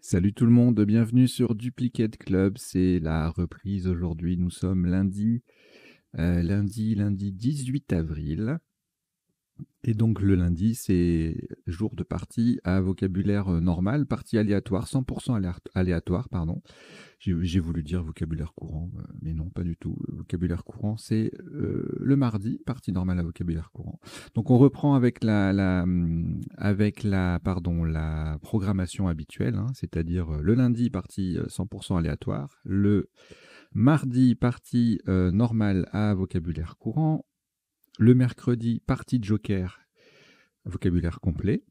Salut tout le monde, bienvenue sur Duplicate Club. C'est la reprise aujourd'hui. Nous sommes lundi 18 avril. Et donc le lundi, c'est jour de partie à vocabulaire normal, partie aléatoire, 100% aléatoire, pardon. J'ai voulu dire vocabulaire courant, mais non, pas du tout. Vocabulaire courant, c'est le mardi, partie normale à vocabulaire courant. Donc on reprend avec la programmation habituelle, hein, c'est-à-dire le lundi, partie 100% aléatoire, le mardi, partie normale à vocabulaire courant, le mercredi, partie joker, vocabulaire complet,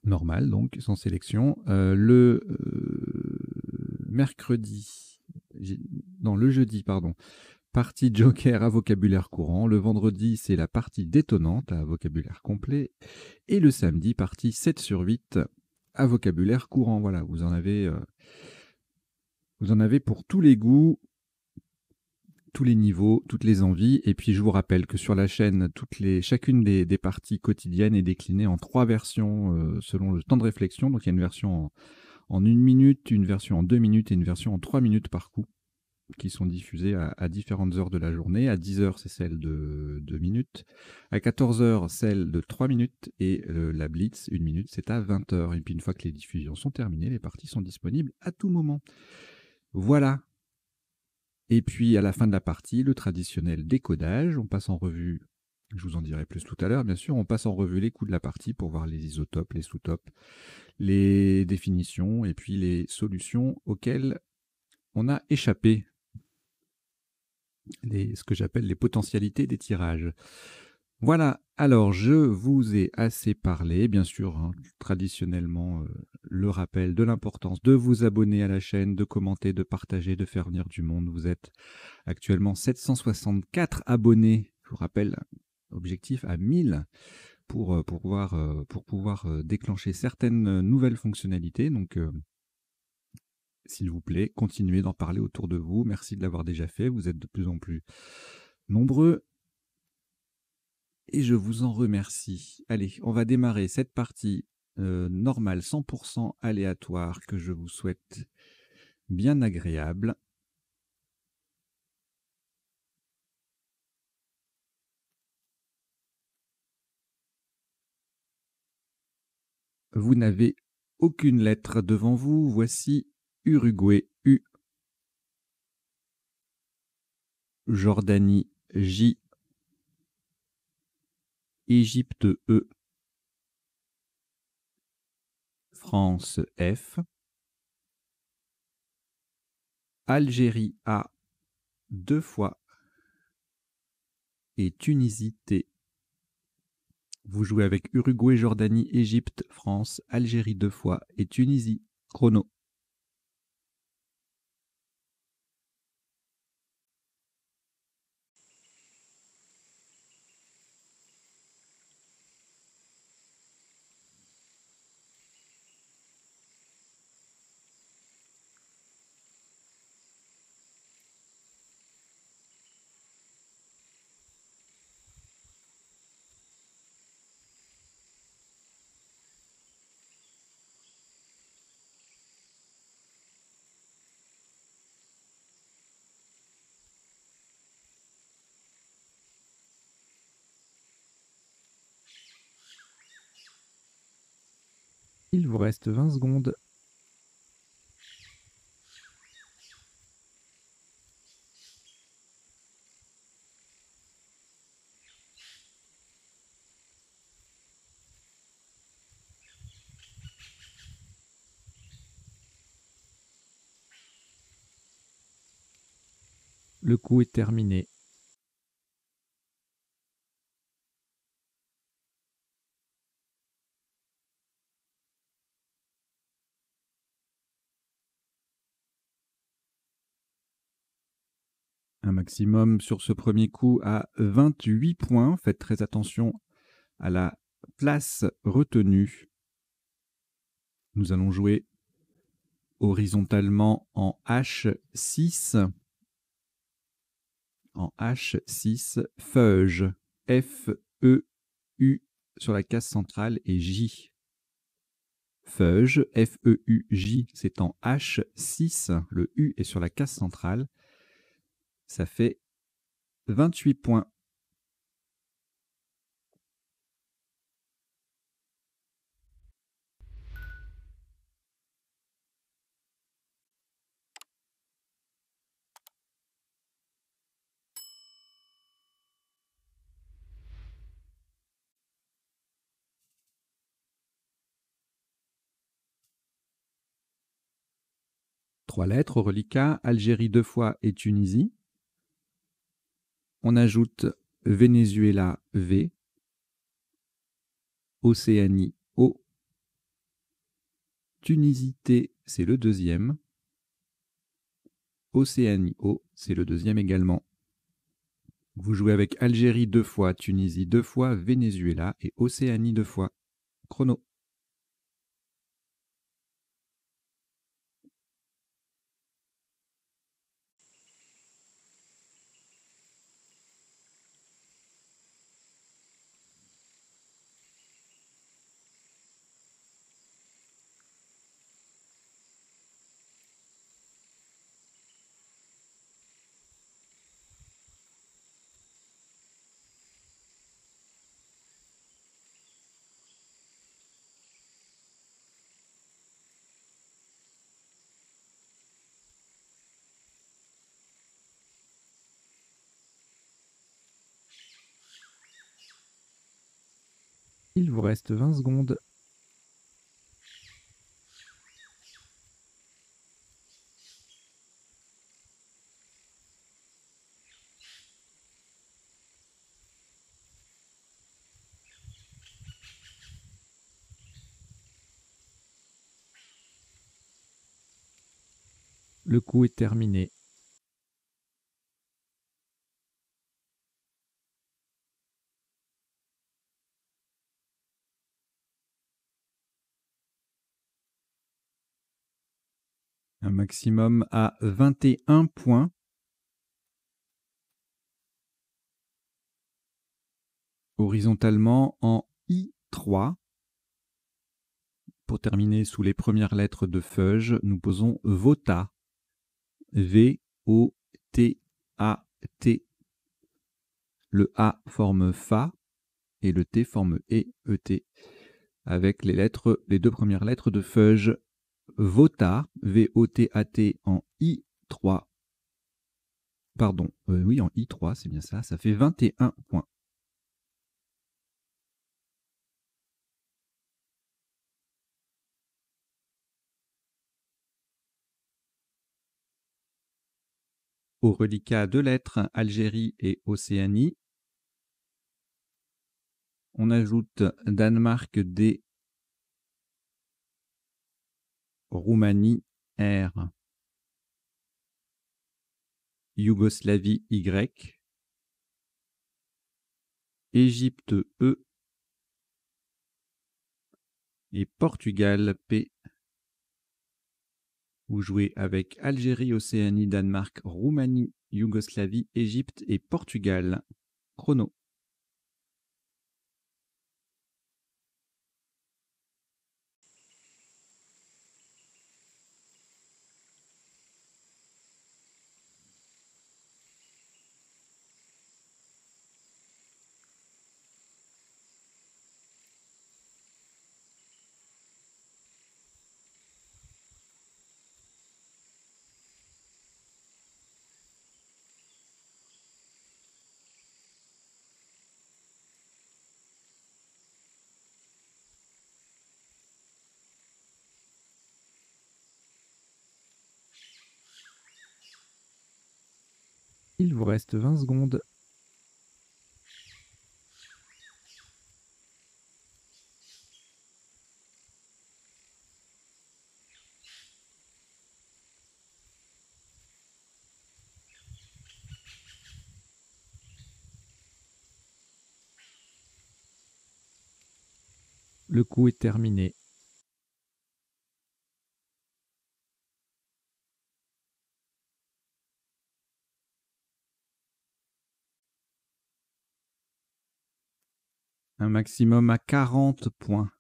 normal, donc sans sélection. Le mercredi, non, le jeudi, pardon, partie joker à vocabulaire courant. Le vendredi, c'est la partie détonnante à vocabulaire complet. Et le samedi, partie 7 sur 8 à vocabulaire courant. Voilà, vous en avez pour tous les goûts, tous les niveaux, toutes les envies. Et puis je vous rappelle que sur la chaîne, chacune des parties quotidiennes est déclinée en 3 versions selon le temps de réflexion. Donc il y a une version en 1 minute, une version en 2 minutes et une version en 3 minutes par coup, qui sont diffusées à différentes heures de la journée. À 10 heures, c'est celle de 2 minutes. À 14 heures, celle de 3 minutes. Et la Blitz, 1 minute, c'est à 20 heures. Et puis une fois que les diffusions sont terminées, les parties sont disponibles à tout moment. Voilà. Et puis à la fin de la partie, le traditionnel décodage. On passe en revue, je vous en dirai plus tout à l'heure, bien sûr, on passe en revue les coups de la partie pour voir les isotopes, les sous-topes, les définitions et puis les solutions auxquelles on a échappé. Ce que j'appelle les potentialités des tirages. Voilà, alors je vous ai assez parlé, bien sûr, hein, traditionnellement, le rappel de l'importance de vous abonner à la chaîne, de commenter, de partager, de faire venir du monde. Vous êtes actuellement 764 abonnés, je vous rappelle, objectif à 1000 pour pouvoir déclencher certaines nouvelles fonctionnalités. Donc, s'il vous plaît, continuez d'en parler autour de vous. Merci de l'avoir déjà fait, vous êtes de plus en plus nombreux. Et je vous en remercie. Allez, on va démarrer cette partie normale, 100% aléatoire, que je vous souhaite bien agréable. Vous n'avez aucune lettre devant vous. Voici Uruguay, U. Jordanie, J. Égypte, E. France, F. Algérie, A. 2 fois. Et Tunisie, T. Vous jouez avec Uruguay, Jordanie, Égypte, France, Algérie 2 fois et Tunisie. Chrono. Il vous reste 20 secondes. Le coup est terminé. Un maximum sur ce premier coup à 28 points. Faites très attention à la place retenue. Nous allons jouer horizontalement en H6. En H6, Feuge, F, E, U sur la case centrale et J. Feuge, F-E-U-J, c'est en H6. Le U est sur la case centrale. Ça fait 28 points. Trois lettres au reliquat, Algérie 2 fois et Tunisie. On ajoute Venezuela, V. Océanie, O. Tunisie, T, c'est le deuxième. Océanie, O, c'est le deuxième également. Vous jouez avec Algérie 2 fois, Tunisie 2 fois, Venezuela et Océanie 2 fois. Chrono. Il vous reste 20 secondes. Le coup est terminé. Un maximum à 21 points. Horizontalement en I3. Pour terminer sous les premières lettres de Feuge, nous posons VOTA. V-O-T-A-T. Le A forme Fa et le T forme E-E-T. Avec les deux premières lettres de Feuge. VOTA, V-O-T-A-T en I3. Pardon, oui, en I3, c'est bien ça. Ça fait 21 points. Au reliquat, deux lettres, Algérie et Océanie. On ajoute Danemark, D. Roumanie, R. Yougoslavie, Y. Égypte, E. Et Portugal, P. Vous jouez avec Algérie, Océanie, Danemark, Roumanie, Yougoslavie, Égypte et Portugal. Chrono. Il vous reste 20 secondes. Le coup est terminé. Un maximum à 40 points.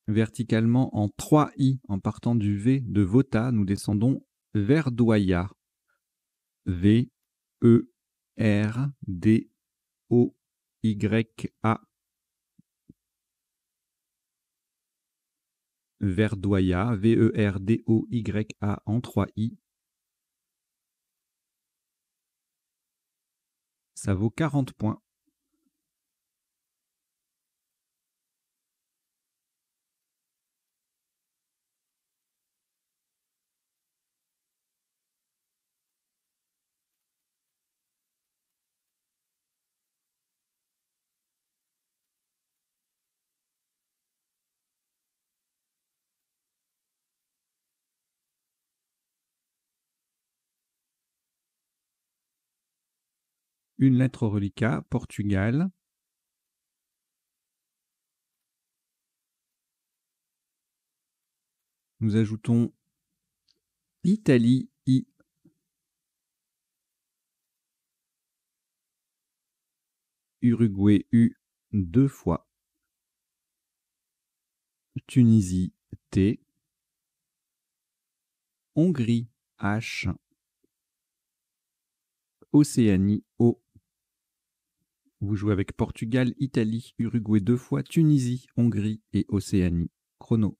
Verticalement en 3 I, en partant du V de Vota, nous descendons Verdoya. V, E, R, D, O, Y, A. Verdoya, V-E-R-D-O-Y-A en 3 I. Ça vaut 40 points. Une lettre reliquat, Portugal. Nous ajoutons Italie, I. Uruguay, U, 2 fois. Tunisie, T. Hongrie, H. Océanie, O. Vous jouez avec Portugal, Italie, Uruguay 2 fois, Tunisie, Hongrie et Océanie. Chrono.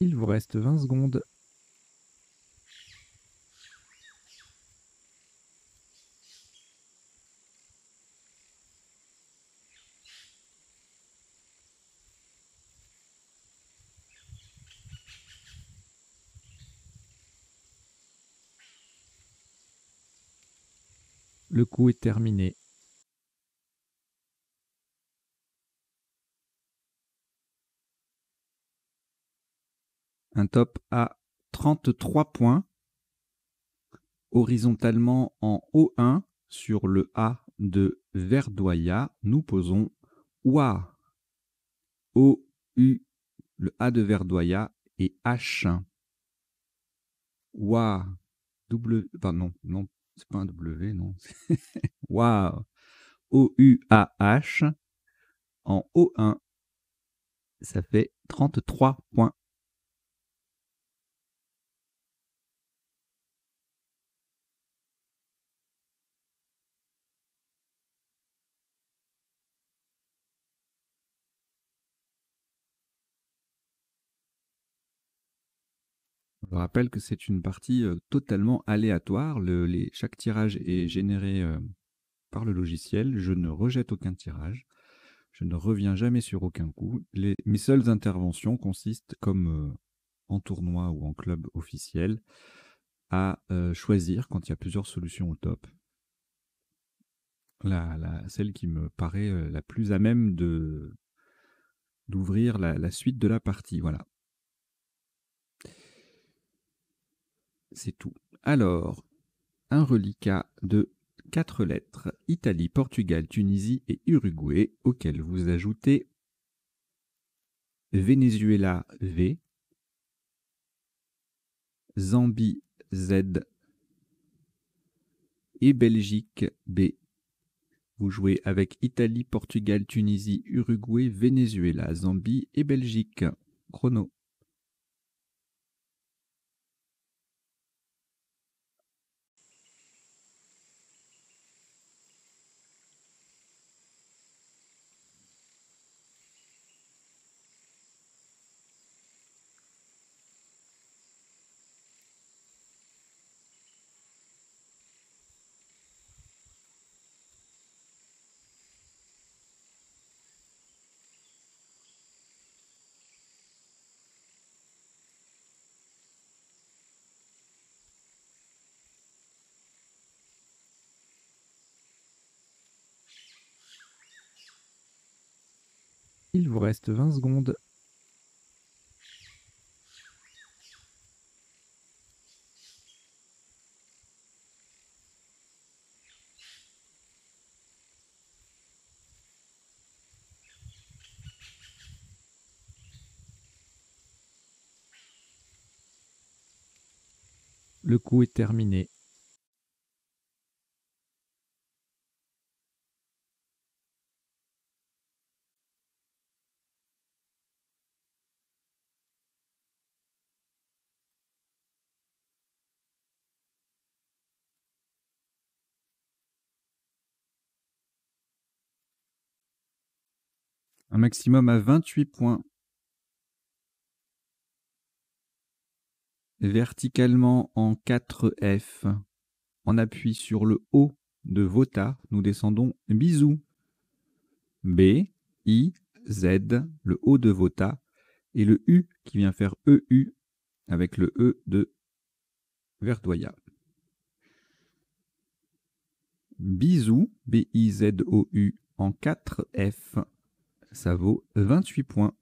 Il vous reste 20 secondes. Le coup est terminé. Un top à 33 points. Horizontalement en O1 sur le A de Verdoya, nous posons OUA. O-U, le A de Verdoya et H. OUA. W, pardon, non, c'est pas un W, non. Waouh. O-U-A-H en O1. Ça fait 33 points. Je rappelle que c'est une partie totalement aléatoire. Chaque tirage est généré par le logiciel. Je ne rejette aucun tirage. Je ne reviens jamais sur aucun coup. Mes seules interventions consistent, comme en tournoi ou en club officiel, à choisir, quand il y a plusieurs solutions au top, celle qui me paraît la plus à même d'ouvrir la suite de la partie. Voilà. C'est tout. Alors, un reliquat de 4 lettres, Italie, Portugal, Tunisie et Uruguay, auquel vous ajoutez Venezuela, V, Zambie, Z et Belgique, B. Vous jouez avec Italie, Portugal, Tunisie, Uruguay, Venezuela, Zambie et Belgique. Chrono. Il vous reste 20 secondes. Le coup est terminé. Un maximum à 28 points. Verticalement en 4F, on appuie sur le haut de Vota, nous descendons bisous. B, I, Z, le haut de Vota, et le U qui vient faire EU avec le E de Verdoya. Bisous, B-I-Z-O-U en 4F, ça vaut 28 points.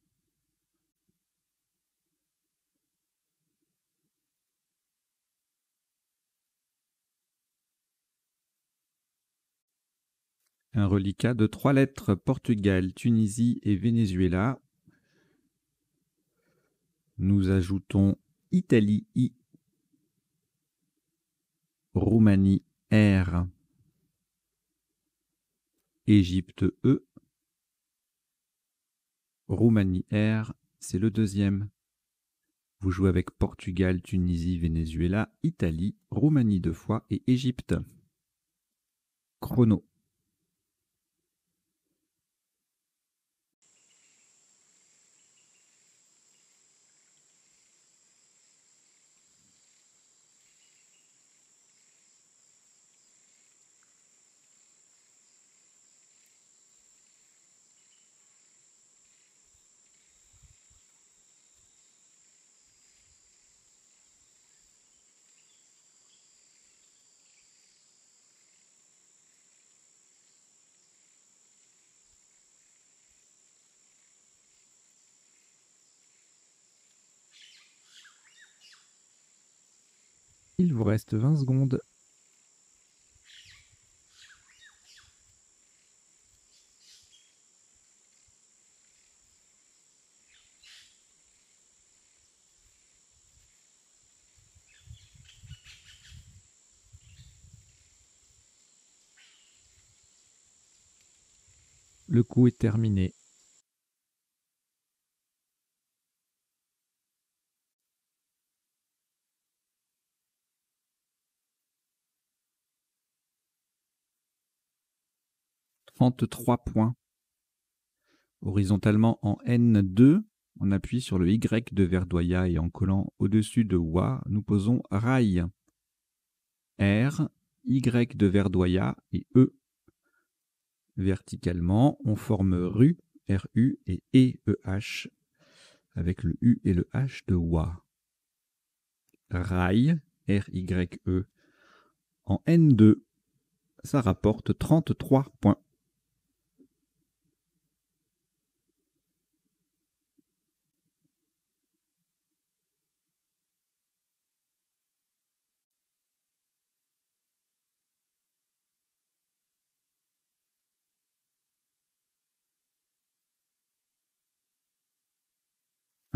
Un reliquat de 3 lettres, Portugal, Tunisie et Venezuela. Nous ajoutons Italie, I, Roumanie, R, Égypte, E, Roumanie, R, c'est le deuxième. Vous jouez avec Portugal, Tunisie, Venezuela, Italie, Roumanie 2 fois et Égypte. Chrono. Il vous reste 20 secondes. Le coup est terminé. « 33 points. Horizontalement en N2, on appuie sur le Y de Verdoya et en collant au-dessus de Wa, nous posons Rail. R, Y de Verdoya et E. Verticalement, on forme RU, RU et EH avec le U et le H de Wa. Rail, R-Y-E, en N2, ça rapporte 33 points.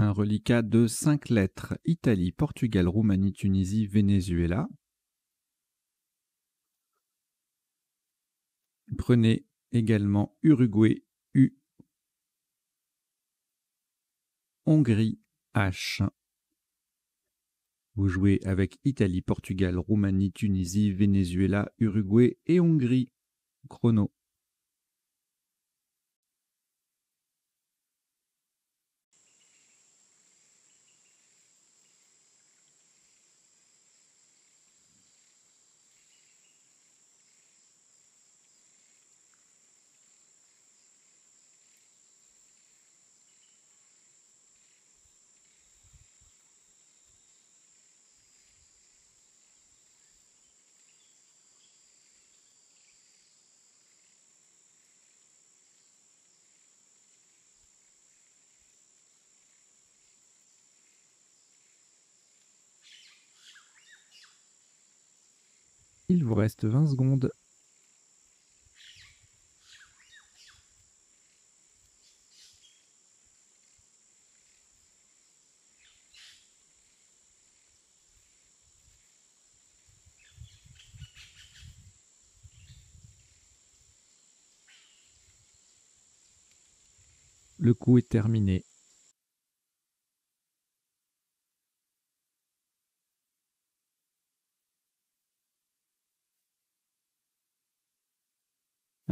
Un reliquat de 5 lettres, Italie, Portugal, Roumanie, Tunisie, Venezuela. Prenez également Uruguay, U, Hongrie, H. Vous jouez avec Italie, Portugal, Roumanie, Tunisie, Venezuela, Uruguay et Hongrie. Chrono. Il vous reste 20 secondes. Le coup est terminé.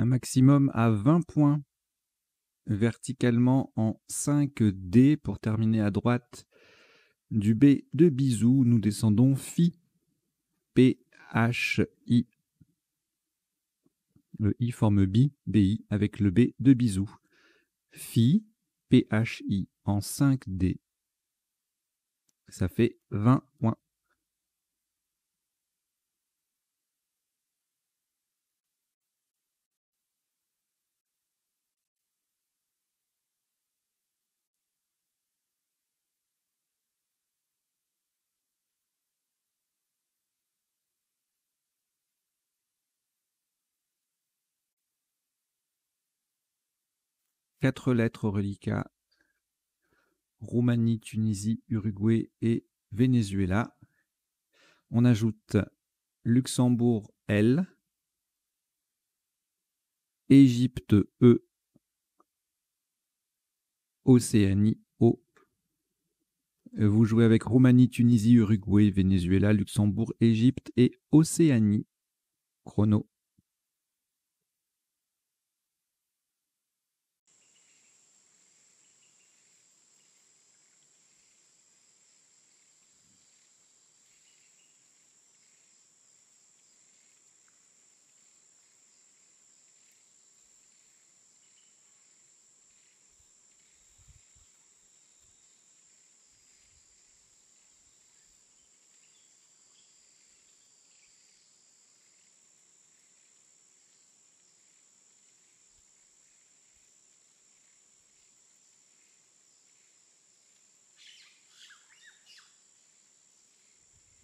Un maximum à 20 points. Verticalement en 5D pour terminer à droite du B de bisou. Nous descendons Phi, P, H, I. Le I forme B, BI avec le B de bisou. Phi, P, H, I en 5D. Ça fait 20 points. Quatre lettres au reliquat. Roumanie, Tunisie, Uruguay et Venezuela. On ajoute Luxembourg, L. Égypte, E. Océanie, O. Vous jouez avec Roumanie, Tunisie, Uruguay, Venezuela, Luxembourg, Égypte et Océanie. Chrono.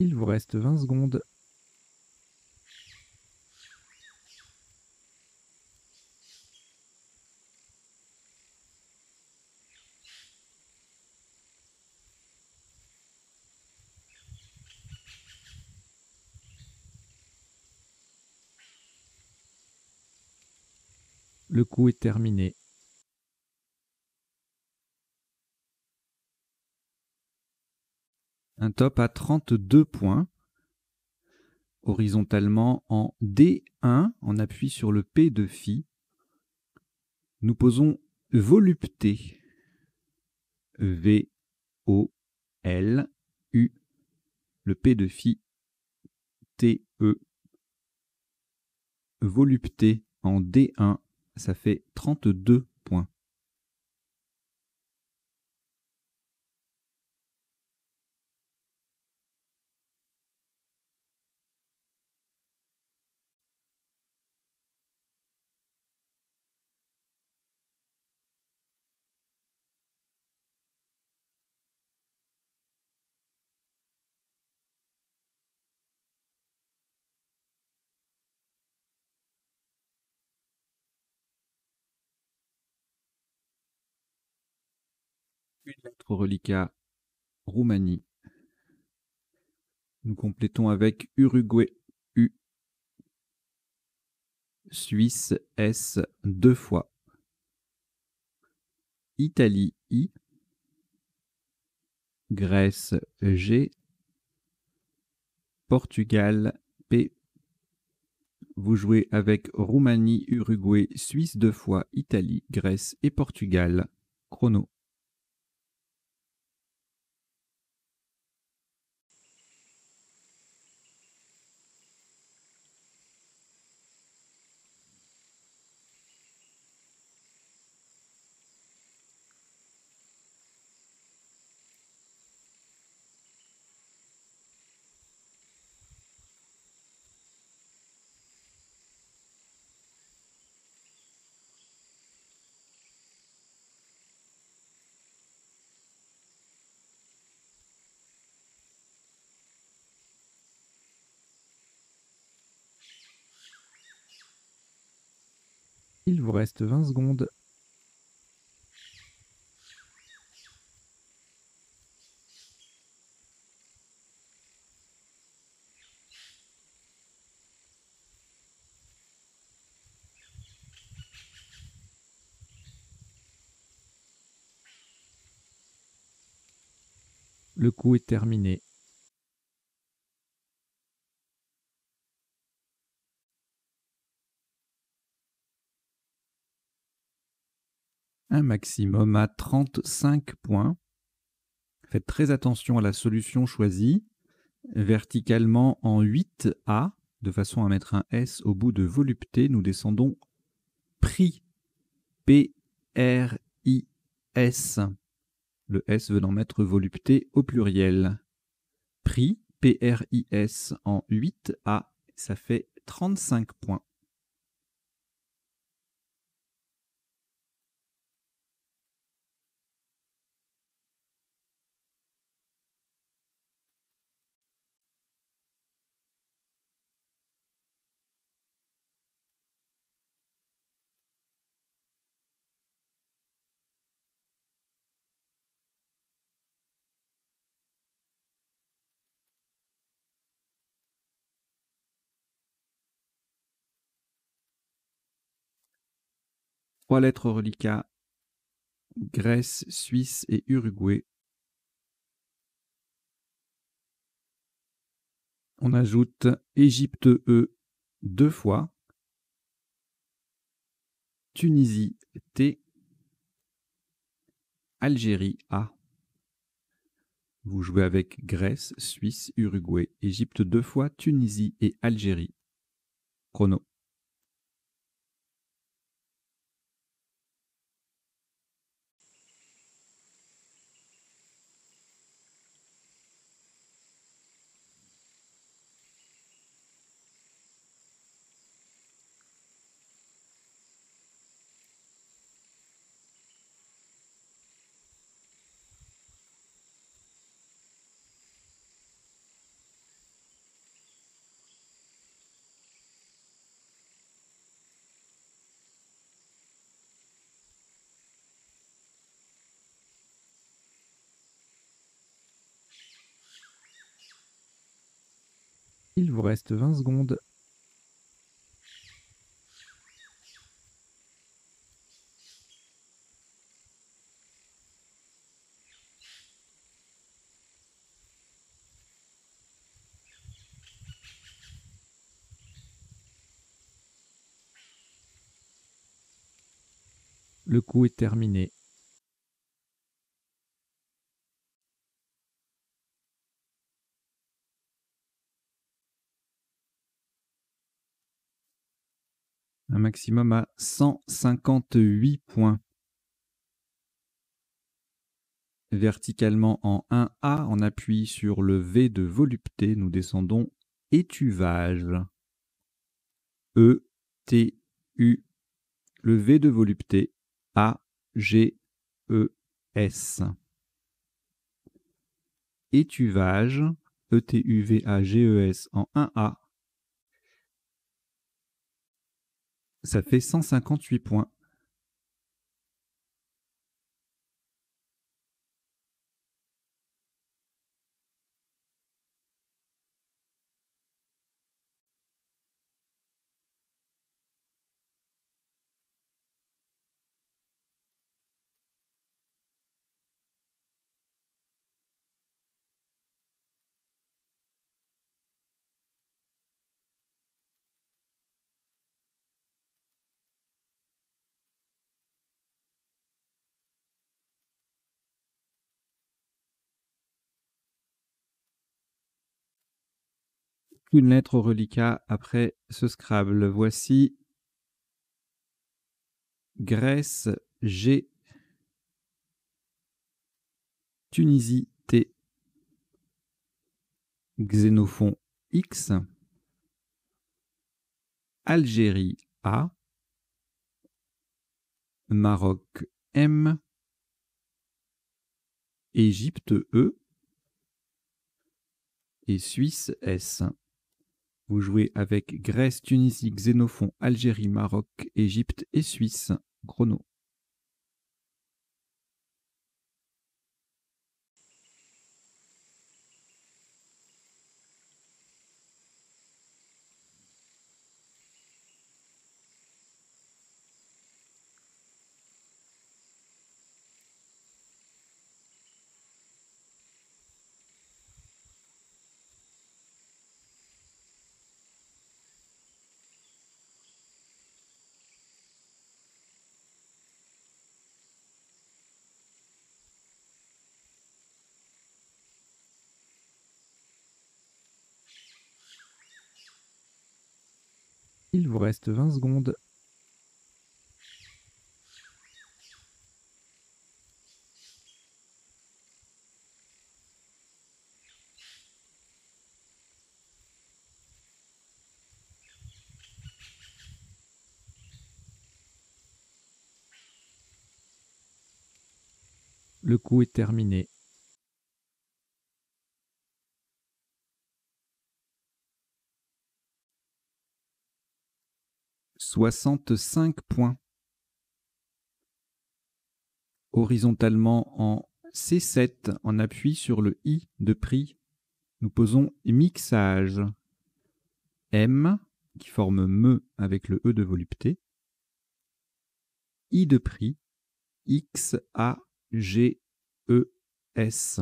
Il vous reste 20 secondes. Le coup est terminé. Un top à 32 points. Horizontalement en D1, on appuie sur le P de Phi. Nous posons volupté. V, O, L, U. Le P de Phi. T, E. Volupté en D1, ça fait 32 points. Une lettre au reliquat, Roumanie. Nous complétons avec Uruguay, U. Suisse, S, 2 fois. Italie, I. Grèce, G. Portugal, P. Vous jouez avec Roumanie, Uruguay, Suisse 2 fois, Italie, Grèce et Portugal. Chrono. Il vous reste 20 secondes. Le coup est terminé. Un maximum à 35 points. Faites très attention à la solution choisie. Verticalement en 8A, de façon à mettre un S au bout de volupté, nous descendons prix. P-R-I-S. Le S venant mettre volupté au pluriel. Prix, P-R-I-S en 8A, ça fait 35 points. Trois lettres reliquats, Grèce, Suisse et Uruguay. On ajoute Égypte E 2 fois, Tunisie T, Algérie A. Vous jouez avec Grèce, Suisse, Uruguay, Égypte 2 fois, Tunisie et Algérie. Chrono. Il vous reste 20 secondes. Le coup est terminé. Un maximum à 158 points. Verticalement en 1A, on appuie sur le V de volupté, nous descendons étuvage. E-T-U. Le V de volupté, A-G-E-S. Étuvage, E-T-U-V-A-G-E-S en 1A. Ça fait 158 points. Une lettre au reliquat après ce Scrabble. Voici Grèce G, Tunisie T, Xénophon X, Algérie A, Maroc M, Égypte E et Suisse S. Vous jouez avec Grèce, Tunisie, Xénophon, Algérie, Maroc, Égypte et Suisse. Chrono. Il vous reste 20 secondes. Le coup est terminé. « 65 points. Horizontalement en C7, en appui sur le I de prix, nous posons mixage. M, qui forme me avec le E de volupté. I de prix, X, A, G, E, S.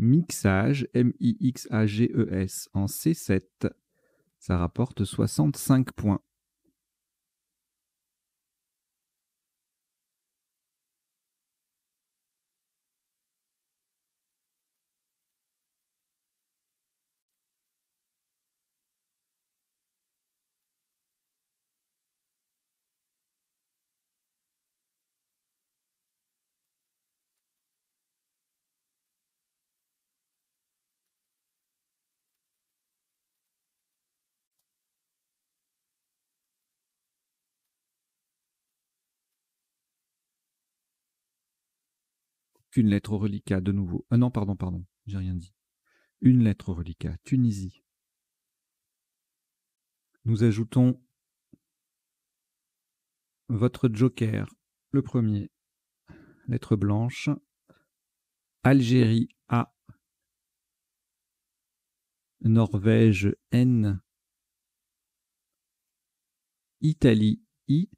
Mixage, M-I-X-A-G-E-S, en C7. Ça rapporte 65 points. Qu'une lettre au reliquat de nouveau. Non, pardon, j'ai rien dit. Une lettre au reliquat, Tunisie. Nous ajoutons votre joker, le premier, lettre blanche. Algérie, A. Norvège, N. Italie, I.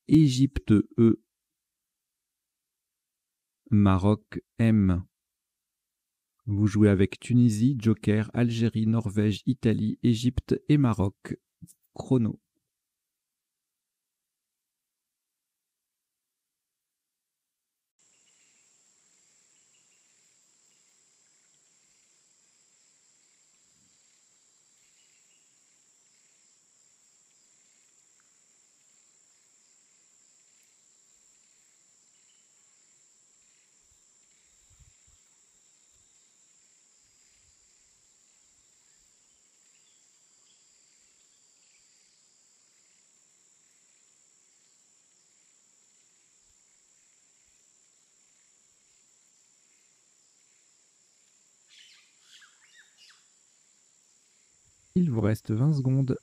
Égypte, E. Maroc, M. Vous jouez avec Tunisie, joker, Algérie, Norvège, Italie, Égypte et Maroc. Chrono. Il vous reste 20 secondes.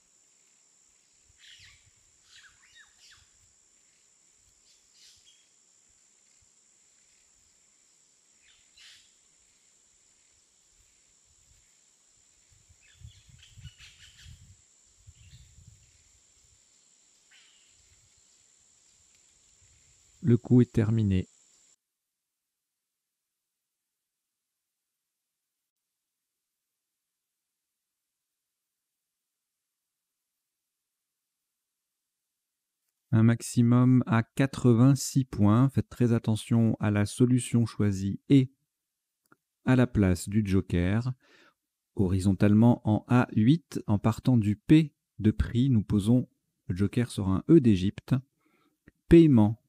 Le coup est terminé. Un maximum à 86 points. Faites très attention à la solution choisie et à la place du joker. Horizontalement en A8, en partant du P de prix, nous posons le joker sur un E d'Égypte. Paiement.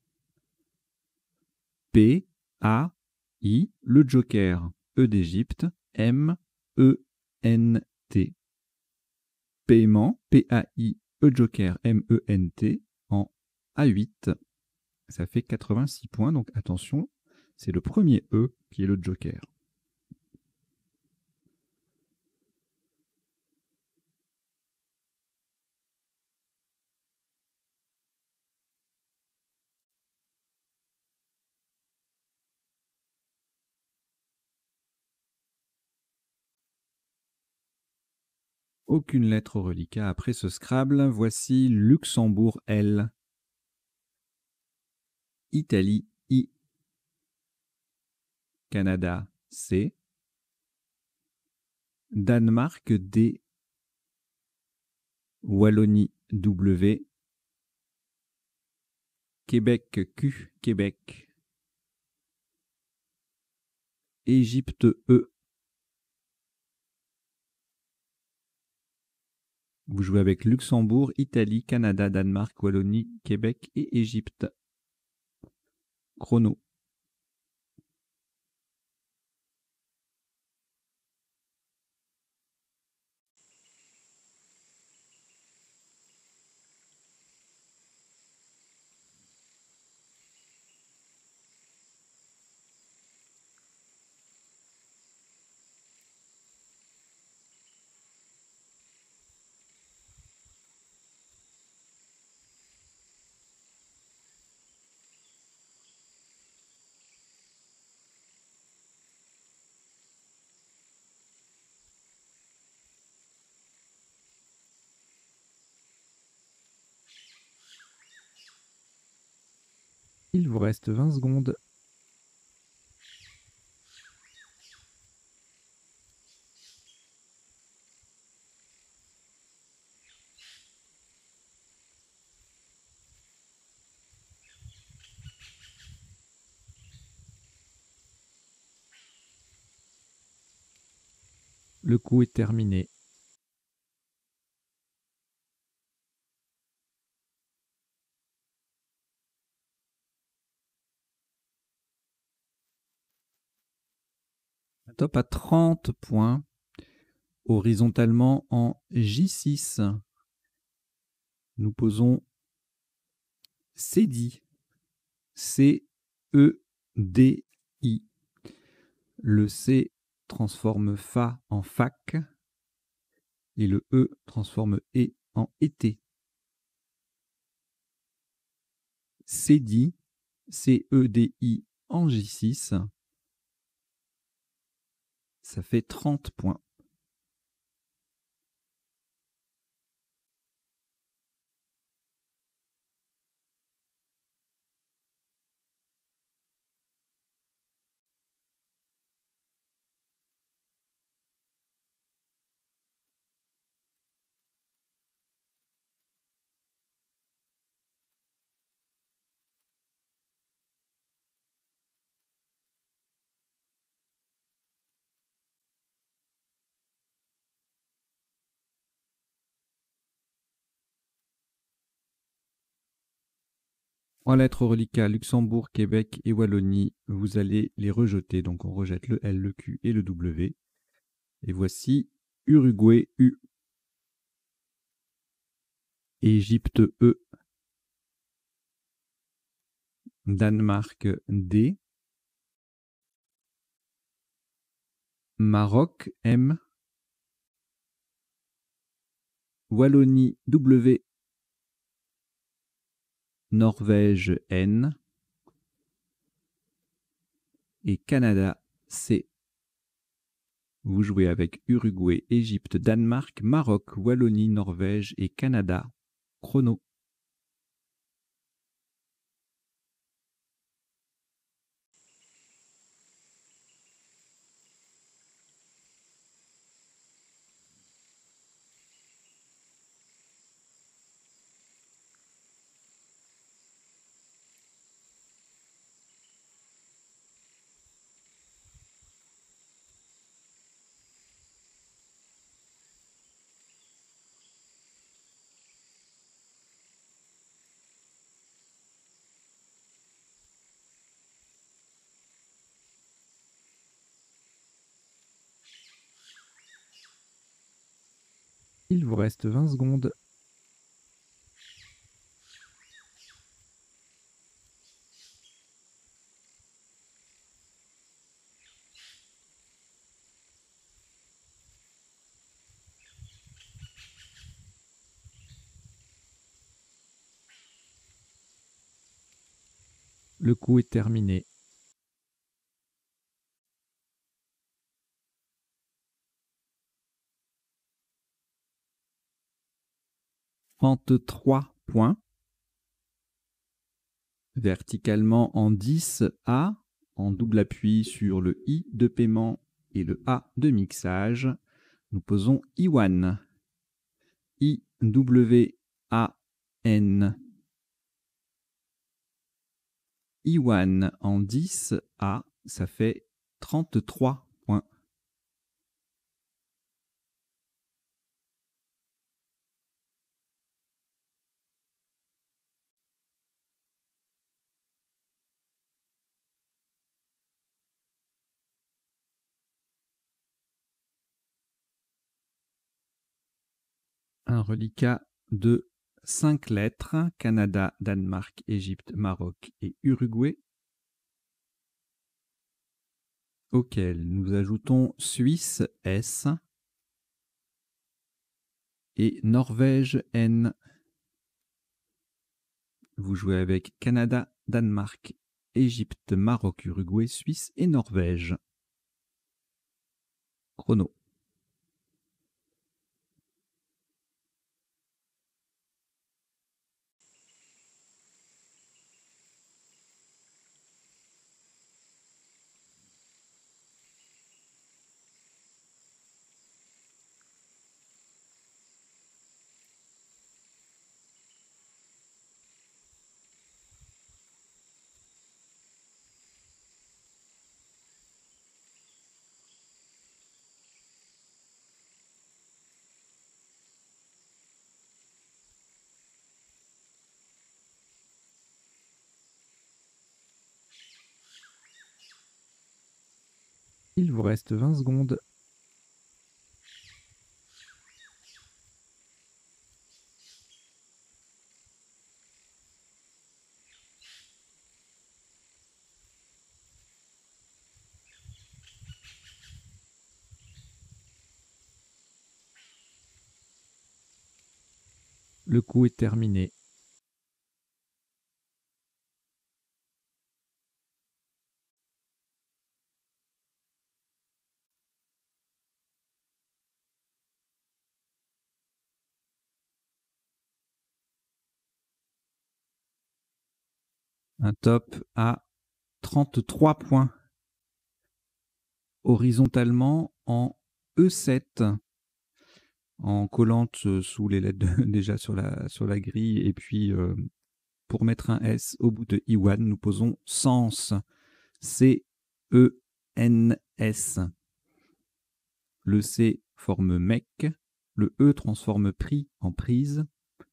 P, A, I, le joker E d'Égypte, M, E, N, T. Paiement, P-A-I, E joker M-E-N-T, en A8. Ça fait 86 points, donc attention, c'est le premier E qui est le joker. Aucune lettre au reliquat après ce Scrabble. Voici Luxembourg L, Italie I, Canada C, Danemark D, Wallonie W, Québec Q, Québec, Égypte E. Vous jouez avec Luxembourg, Italie, Canada, Danemark, Wallonie, Québec et Égypte. Chrono. Il vous reste 20 secondes. Le coup est terminé. Top à 30 points. Horizontalement en J6. Nous posons Cédi. C-E-D-I. Le C transforme Fa en fac et le E transforme E en été. Cédi, C-E-D-I en J6. Ça fait 30 points. En lettres reliquats, Luxembourg, Québec et Wallonie, vous allez les rejeter. Donc on rejette le L, le Q et le W. Et voici Uruguay U, Égypte E, Danemark D, Maroc M, Wallonie W, Norvège N et Canada C. Vous jouez avec Uruguay, Égypte, Danemark, Maroc, Wallonie, Norvège et Canada. Chrono. Il vous reste 20 secondes. Le coup est terminé. Trente-trois points. Verticalement en 10 A, en double appui sur le I de paiement et le A de mixage, nous posons Iwan. I-W-A-N. Iwan en 10 A, ça fait 33 points. Un reliquat de 5 lettres, Canada, Danemark, Égypte, Maroc et Uruguay, auquel nous ajoutons Suisse S et Norvège N. Vous jouez avec Canada, Danemark, Égypte, Maroc, Uruguay, Suisse et Norvège. Chrono. Il vous reste 20 secondes. Le coup est terminé. Un top à 33 points. Horizontalement en E7. En collant sous les lettres déjà sur la grille. Et puis, pour mettre un S au bout de Iwan, nous posons Sens. C-E-N-S. Le C forme mec. Le E transforme prix en prise.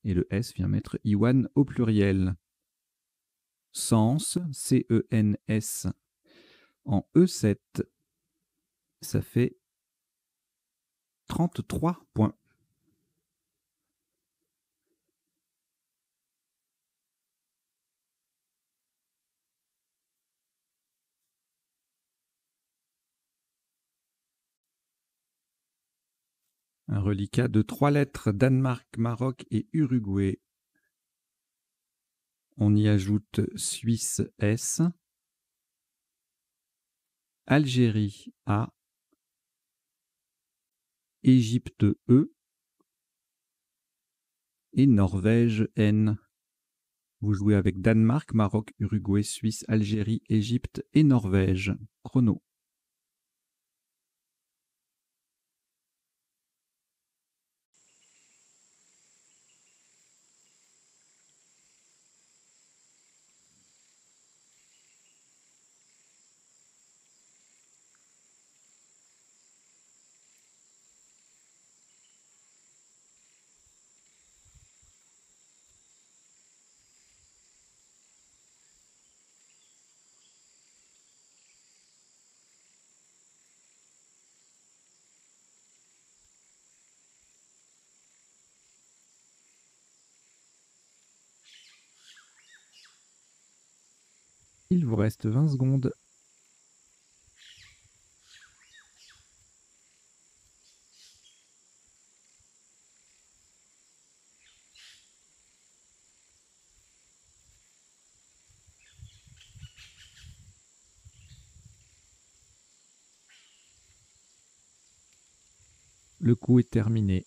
Et le S vient mettre Iwan au pluriel. Sens, C-E-N-S, en E7, ça fait 33 points. Un reliquat de 3 lettres, Danemark, Maroc et Uruguay. On y ajoute Suisse S, Algérie A, Égypte E et Norvège N. Vous jouez avec Danemark, Maroc, Uruguay, Suisse, Algérie, Égypte et Norvège. Chrono. Il vous reste 20 secondes. Le coup est terminé.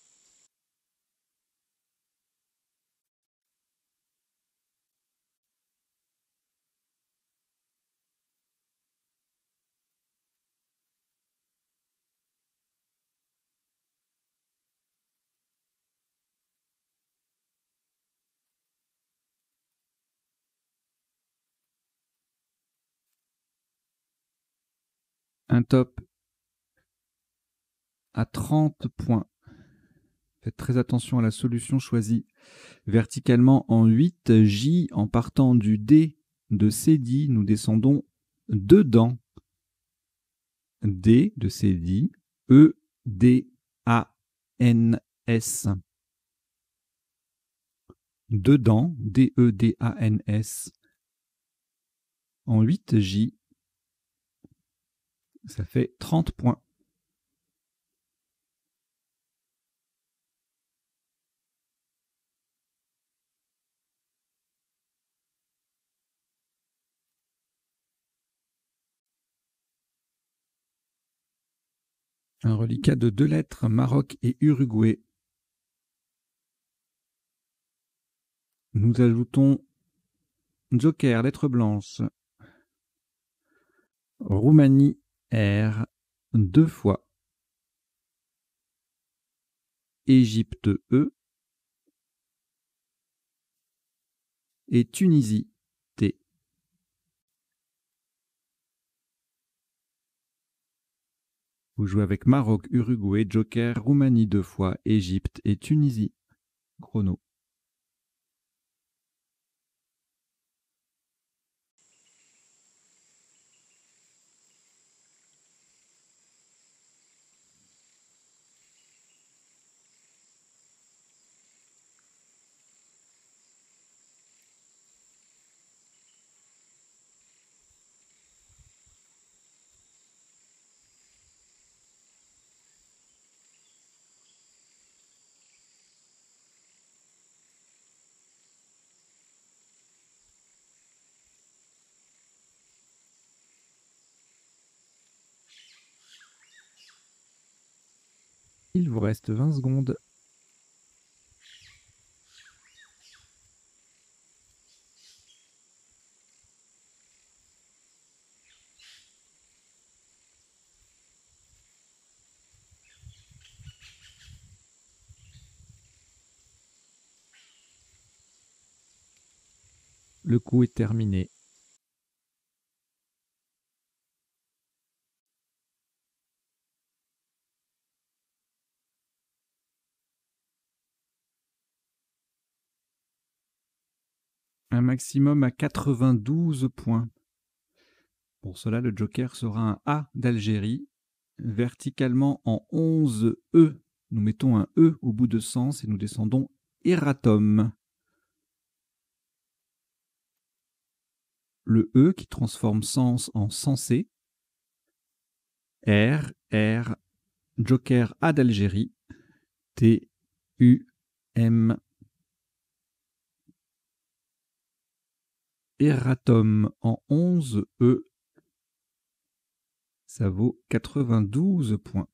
Un top à 30 points. Faites très attention à la solution choisie verticalement en 8 J. En partant du D de Cédille, nous descendons dedans. D de Cédille, E, D, A, N, S. Dedans, D, E, D, A, N, S. En 8 J, ça fait 30 points. Un reliquat de 2 lettres, Maroc et Uruguay. Nous ajoutons Joker, lettre blanche. Roumanie, R, 2 fois. Égypte, E. Et Tunisie, T. Vous jouez avec Maroc, Uruguay, Joker, Roumanie 2 fois, Égypte et Tunisie. Chrono. Il vous reste 20 secondes. Le coup est terminé. Un maximum à 92 points. Pour cela, le Joker sera un A d'Algérie. Verticalement en 11 E, nous mettons un E au bout de sens et nous descendons Eratom. Le E qui transforme sens en sensé. R, R, Joker A d'Algérie. T, U, M. Eratom en 11 E. Ça vaut 92 points.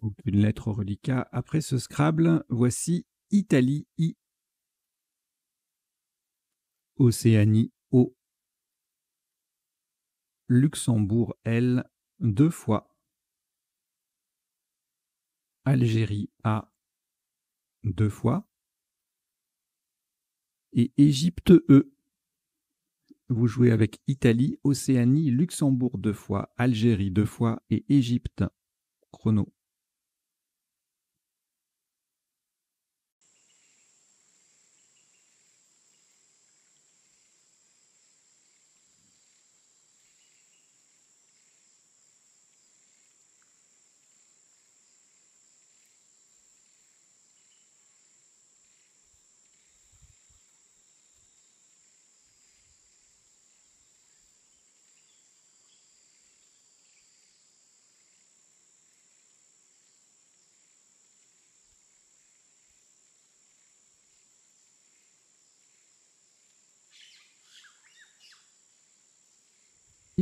Aucune lettre au reliquat. Après ce Scrabble, voici Italie, I. Océanie, O. Luxembourg, L. 2 fois. Algérie, A. 2 fois. Et Égypte, E. Vous jouez avec Italie, Océanie, Luxembourg 2 fois, Algérie 2 fois et Égypte. Chrono.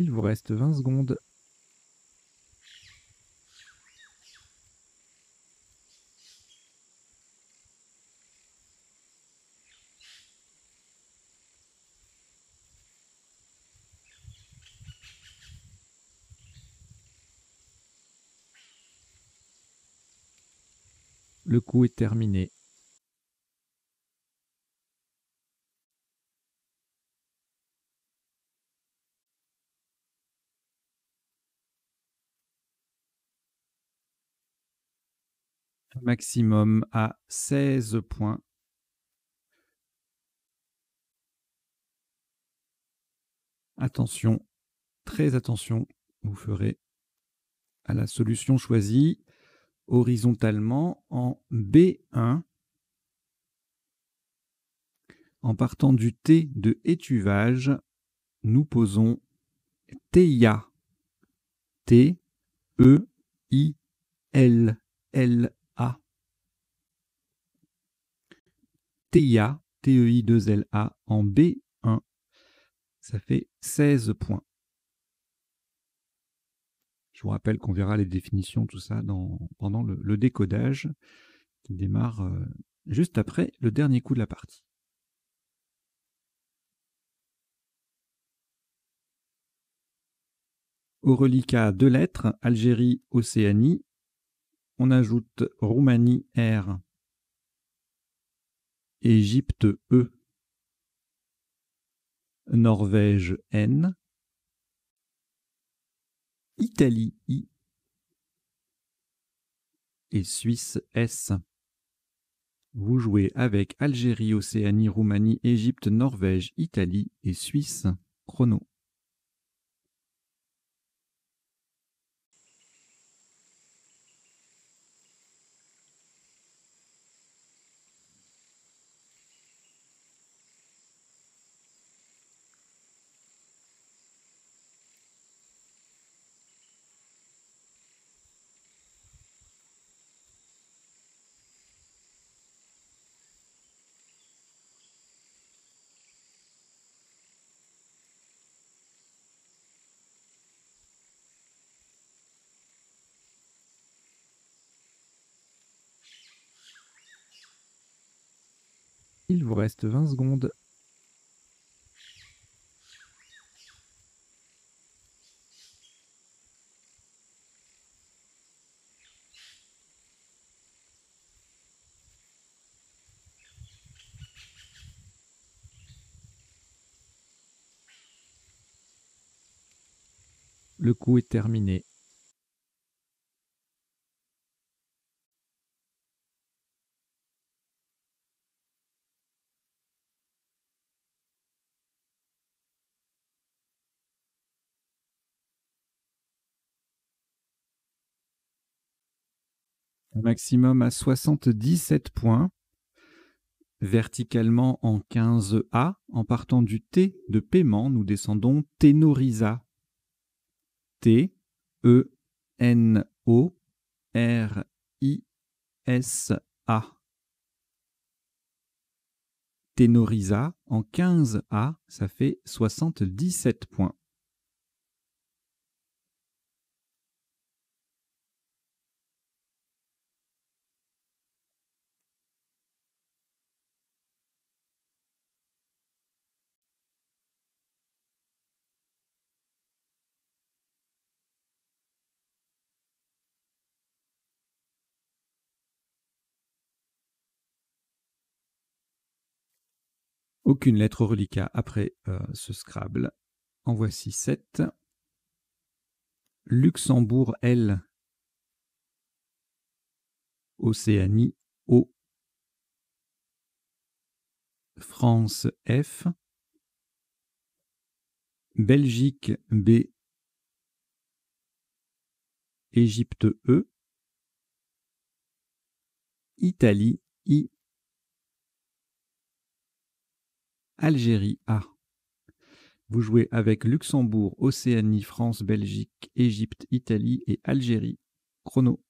Il vous reste 20 secondes. Le coup est terminé. Maximum à 16 points. Attention, très attention, vous ferez à la solution choisie horizontalement en B1. En partant du T de étuvage, nous posons TIA. T-E-I-L-L-A. TIA, T-E-I-2-L-A en B1. Ça fait 16 points. Je vous rappelle qu'on verra les définitions, tout ça, pendant le décodage qui démarre juste après le dernier coup de la partie. Au reliquat 2 lettres, Algérie, Océanie. On ajoute Roumanie, R. Égypte, E. Norvège, N. Italie, I. Et Suisse, S. Vous jouez avec Algérie, Océanie, Roumanie, Égypte, Norvège, Italie et Suisse. Chrono. Il vous reste 20 secondes. Le coup est terminé. Maximum à 77 points. Verticalement en 15A, en partant du T de paiement, nous descendons Ténorisa. T-E-N-O-R-I-S-A. Ténorisa en 15A, ça fait 77 points. Aucune lettre reliquat après ce Scrabble. En voici 7. Luxembourg, L. Océanie, O. France, F. Belgique, B. Égypte, E. Italie, I. Algérie, A. Vous jouez avec Luxembourg, Océanie, France, Belgique, Égypte, Italie et Algérie. Chrono.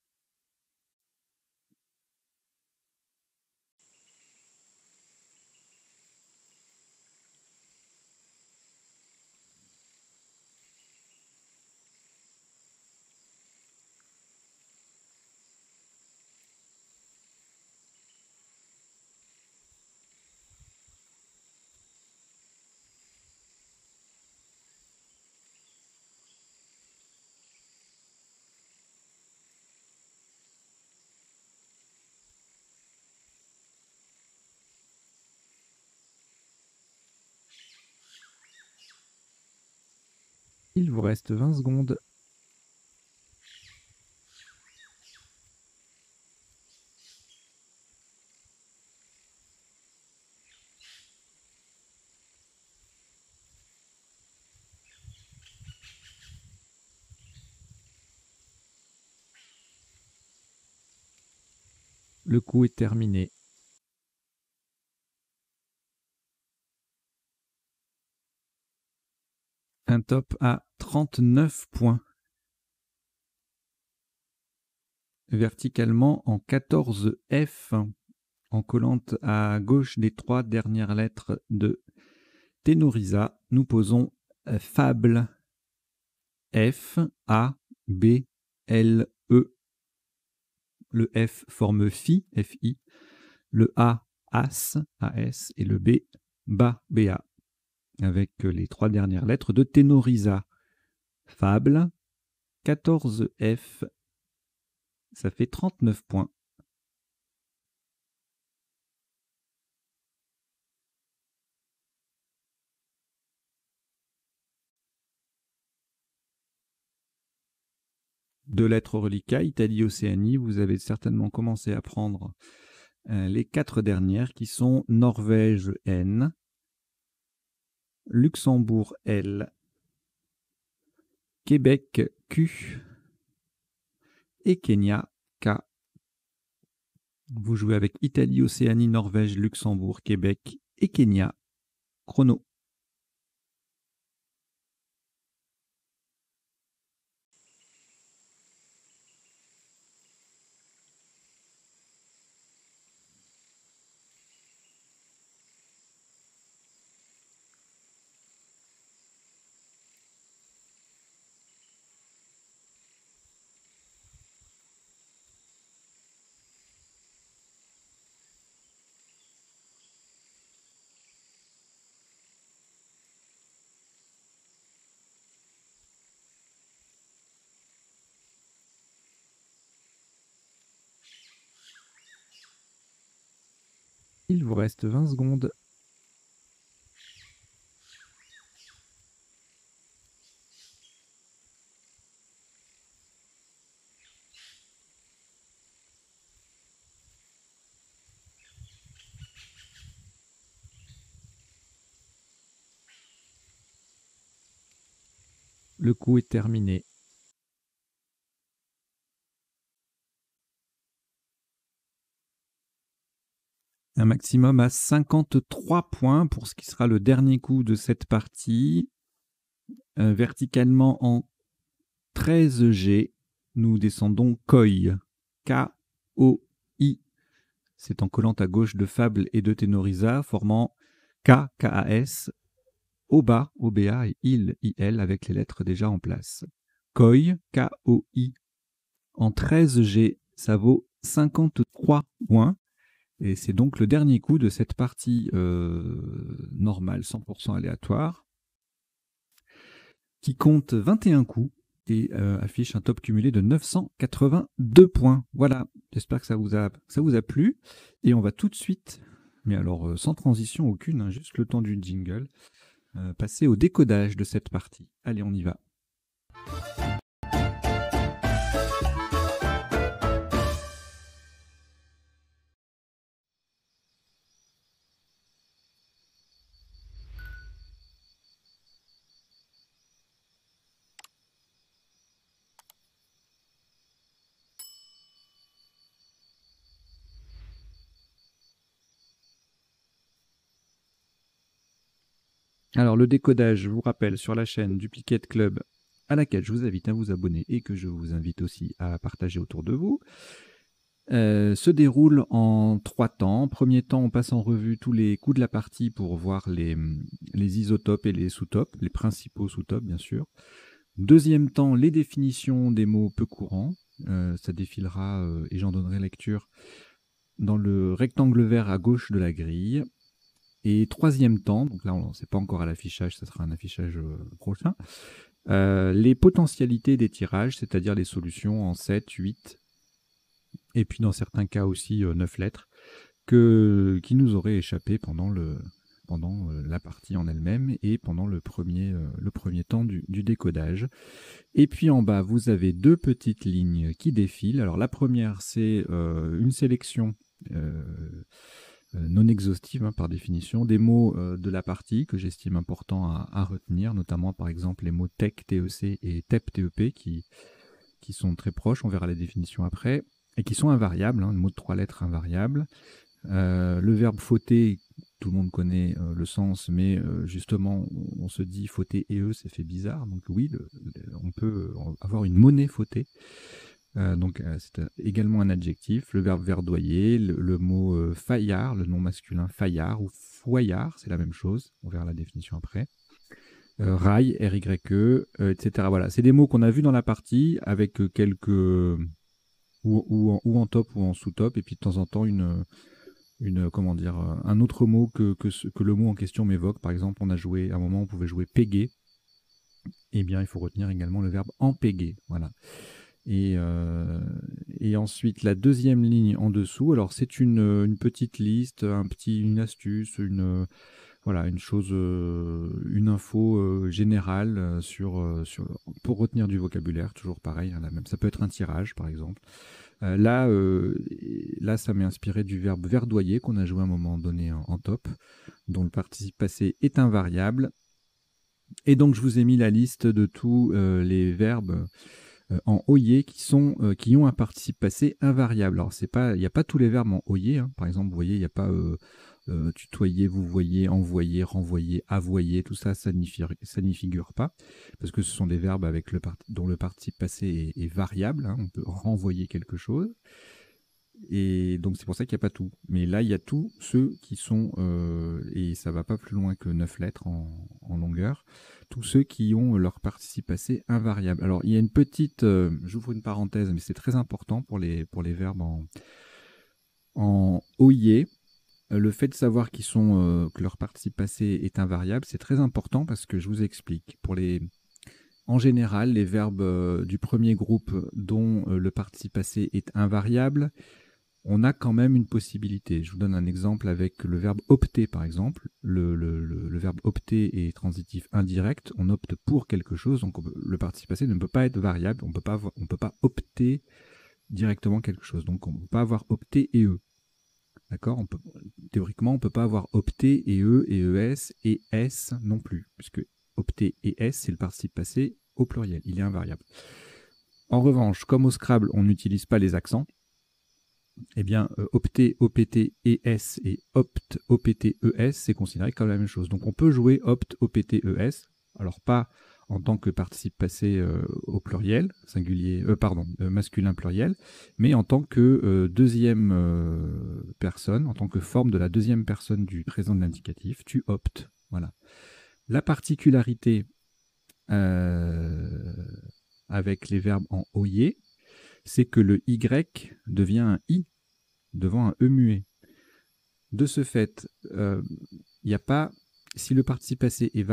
Il vous reste 20 secondes. Le coup est terminé. Un top à 39 points. Verticalement en 14 F, en collant à gauche des 3 dernières lettres de Ténorisa, nous posons Fable. F, A, B, L, E. Le F forme Fi, F-I. Le A, As, A-S. Et le B, Ba, B-A. Avec les 3 dernières lettres de Ténorisa. Fable, 14 F, ça fait 39 points. Deux lettres reliquats, Italie, Océanie, vous avez certainement commencé à prendre les 4 dernières qui sont Norvège, N, Luxembourg, L, Québec, Q et Kenya, K. Vous jouez avec Italie, Océanie, Norvège, Luxembourg, Québec et Kenya. Chrono. Il vous reste 20 secondes. Le coup est terminé. Un maximum à 53 points pour ce qui sera le dernier coup de cette partie. Verticalement en 13 G, nous descendons Koi. K-O-I. C'est en collant à gauche de Fable et de Ténorisa, formant K, K-A-S, Oba, O-B-A et Il, I-L avec les lettres déjà en place. Koi, K-O-I. En 13 G, ça vaut 53 points. Et c'est donc le dernier coup de cette partie normale, 100% aléatoire, qui compte 21 coups et affiche un top cumulé de 982 points. Voilà, j'espère que ça vous a plu. Et on va tout de suite, mais alors sans transition aucune, hein, juste le temps du jingle, passer au décodage de cette partie. Allez, on y va. Alors le décodage, je vous rappelle, sur la chaîne Duplicate Club, à laquelle je vous invite à vous abonner et que je vous invite aussi à partager autour de vous, se déroule en 3 temps. Premier temps, on passe en revue tous les coups de la partie pour voir les isotopes et les sous-topes, les principaux sous-topes bien sûr. Deuxième temps, les définitions des mots peu courants. Ça défilera et j'en donnerai lecture dans le rectangle vert à gauche de la grille. Et troisième temps, donc là c'est pas encore à l'affichage, ça sera un affichage prochain, les potentialités des tirages, c'est-à-dire les solutions en 7, 8, et puis dans certains cas aussi 9 lettres, qui nous auraient échappé pendant pendant la partie en elle-même et pendant le premier temps du décodage. Et puis en bas, vous avez deux petites lignes qui défilent. Alors la première, c'est une sélection non exhaustive par définition, des mots de la partie que j'estime important à retenir, notamment par exemple les mots TEC, TEC et TEP, TEP qui sont très proches, on verra la définition après, et qui sont invariables, un mot de 3 lettres invariable. Le verbe fauter, tout le monde connaît le sens, mais justement, on se dit fauter et eux, c'est fait bizarre. Donc oui, on peut avoir une monnaie fautée. Donc c'est également un adjectif. Le verbe verdoyer, le mot faillard, le nom masculin faillard ou foyard, c'est la même chose. On verra la définition après. Rail, R-Y-E, etc. Voilà, c'est des mots qu'on a vus dans la partie avec quelques... ou en top ou en sous-top, et puis de temps en temps comment dire, un autre mot que le mot en question m'évoque. Par exemple, on a joué, à un moment, on pouvait jouer péguer. Eh bien, il faut retenir également le verbe empéguer. Voilà. Et ensuite, la deuxième ligne en dessous, alors c'est une petite liste, une astuce, voilà, une chose, une info générale pour retenir du vocabulaire, toujours pareil, hein, même, ça peut être un tirage par exemple. Là, ça m'est inspiré du verbe verdoyer qu'on a joué à un moment donné en top, dont le participe passé est invariable. Et donc je vous ai mis la liste de tous les verbes en oyé qui ont un participe passé invariable. Alors il n'y a pas tous les verbes en oyé, hein. Par exemple, vous voyez, il n'y a pas tutoyer, vous voyez, envoyer, renvoyer, avoyer, tout ça, ça n'y figure pas, parce que ce sont des verbes dont le participe passé est variable, hein. On peut renvoyer quelque chose. Et donc c'est pour ça qu'il n'y a pas tout. Mais là, il y a tous ceux qui sont, et ça ne va pas plus loin que 9 lettres en longueur, tous ceux qui ont leur participe passé invariable. Alors il y a une petite, j'ouvre une parenthèse, mais c'est très important pour les verbes en OIE. Le fait de savoir que leur participe passé est invariable, c'est très important parce que je vous explique. En général, les verbes du premier groupe dont le participe passé est invariable, on a quand même une possibilité. Je vous donne un exemple avec le verbe opter, par exemple. Le verbe opter est transitif indirect. On opte pour quelque chose, donc le participe passé ne peut pas être variable. On ne peut pas opter directement quelque chose. Donc on ne peut pas avoir opté et eux. D'accord ? Théoriquement, on ne peut pas avoir opté et eux et ES et S non plus, puisque opter et S, c'est le participe passé au pluriel. Il est invariable. En revanche, comme au Scrabble, on n'utilise pas les accents, eh bien, opter, OPT, ES et opt, OPT, ES, c'est considéré comme la même chose. Donc on peut jouer opt, OPT, ES, alors pas en tant que participe passé au pluriel, masculin pluriel, mais en tant que deuxième personne, en tant que forme de la deuxième personne du présent de l'indicatif, tu optes. Voilà. La particularité avec les verbes en OIE, c'est que le Y devient un I devant un E muet. De ce fait, y a pas, si le participe passé est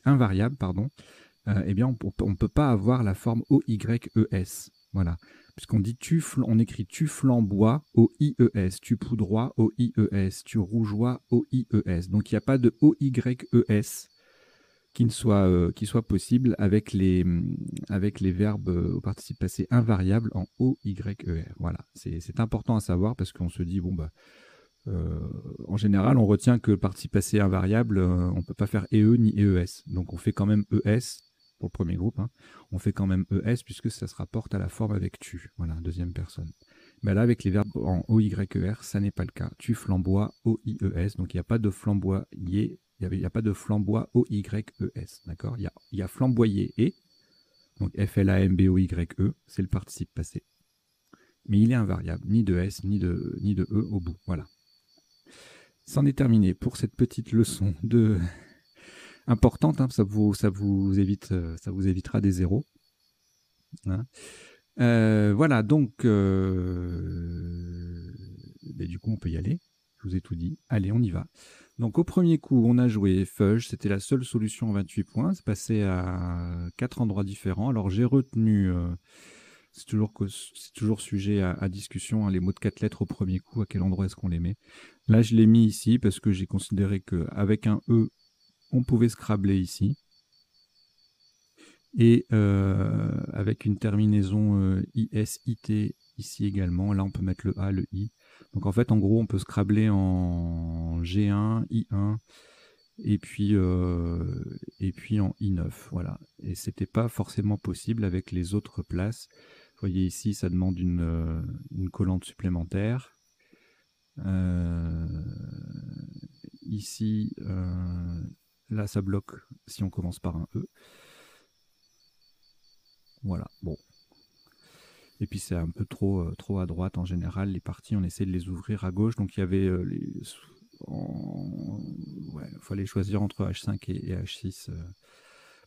invariable, eh bien on ne peut pas avoir la forme OYES. Voilà. Puisqu'on dit on écrit tu flamboies OIES, tu poudroies OIES, tu rougeoies OIES. Donc il n'y a pas de OYES qui soit possible avec les verbes au participe passé invariable en OYER. Voilà, c'est important à savoir parce qu'on se dit, bon, bah, en général, on retient que le participe passé invariable, on ne peut pas faire EE ni EES. Donc on fait quand même ES pour le premier groupe. Hein. On fait quand même ES puisque ça se rapporte à la forme avec tu. Voilà, deuxième personne. Mais là, avec les verbes en OYER, ça n'est pas le cas. Tu flamboies OIES. Donc il n'y a pas de flamboyer. Il n'y a pas de flamboie OYES, d'accord ? Il y a flamboyer et, donc FLAMBOYE, c'est le participe passé. Mais il est invariable, ni de S, ni de E au bout, voilà. C'en est terminé pour cette petite leçon importante, hein, ça vous évitera des zéros. Hein. Voilà, donc, du coup, on peut y aller. Je vous ai tout dit. Allez, on y va. Donc, au premier coup, on a joué Fudge. C'était la seule solution en 28 points. C'est passé à 4 endroits différents. Alors, j'ai retenu c'est toujours sujet à discussion, hein, les mots de 4 lettres au premier coup, à quel endroit est-ce qu'on les met. Là, je l'ai mis ici parce que j'ai considéré qu'avec un E, on pouvait scrabler ici. Et avec une terminaison IS, IT ici également. Là, on peut mettre le A, le I. Donc en fait, en gros, on peut scrabler en G1, I1 et puis en I9. Voilà. Et c'était pas forcément possible avec les autres places. Vous voyez ici, ça demande une collante supplémentaire. Ici, là, ça bloque si on commence par un E. Voilà, bon. Et puis c'est un peu trop à droite en général. Les parties, on essaie de les ouvrir à gauche. Donc il y avait ouais, fallait choisir entre H5 et H6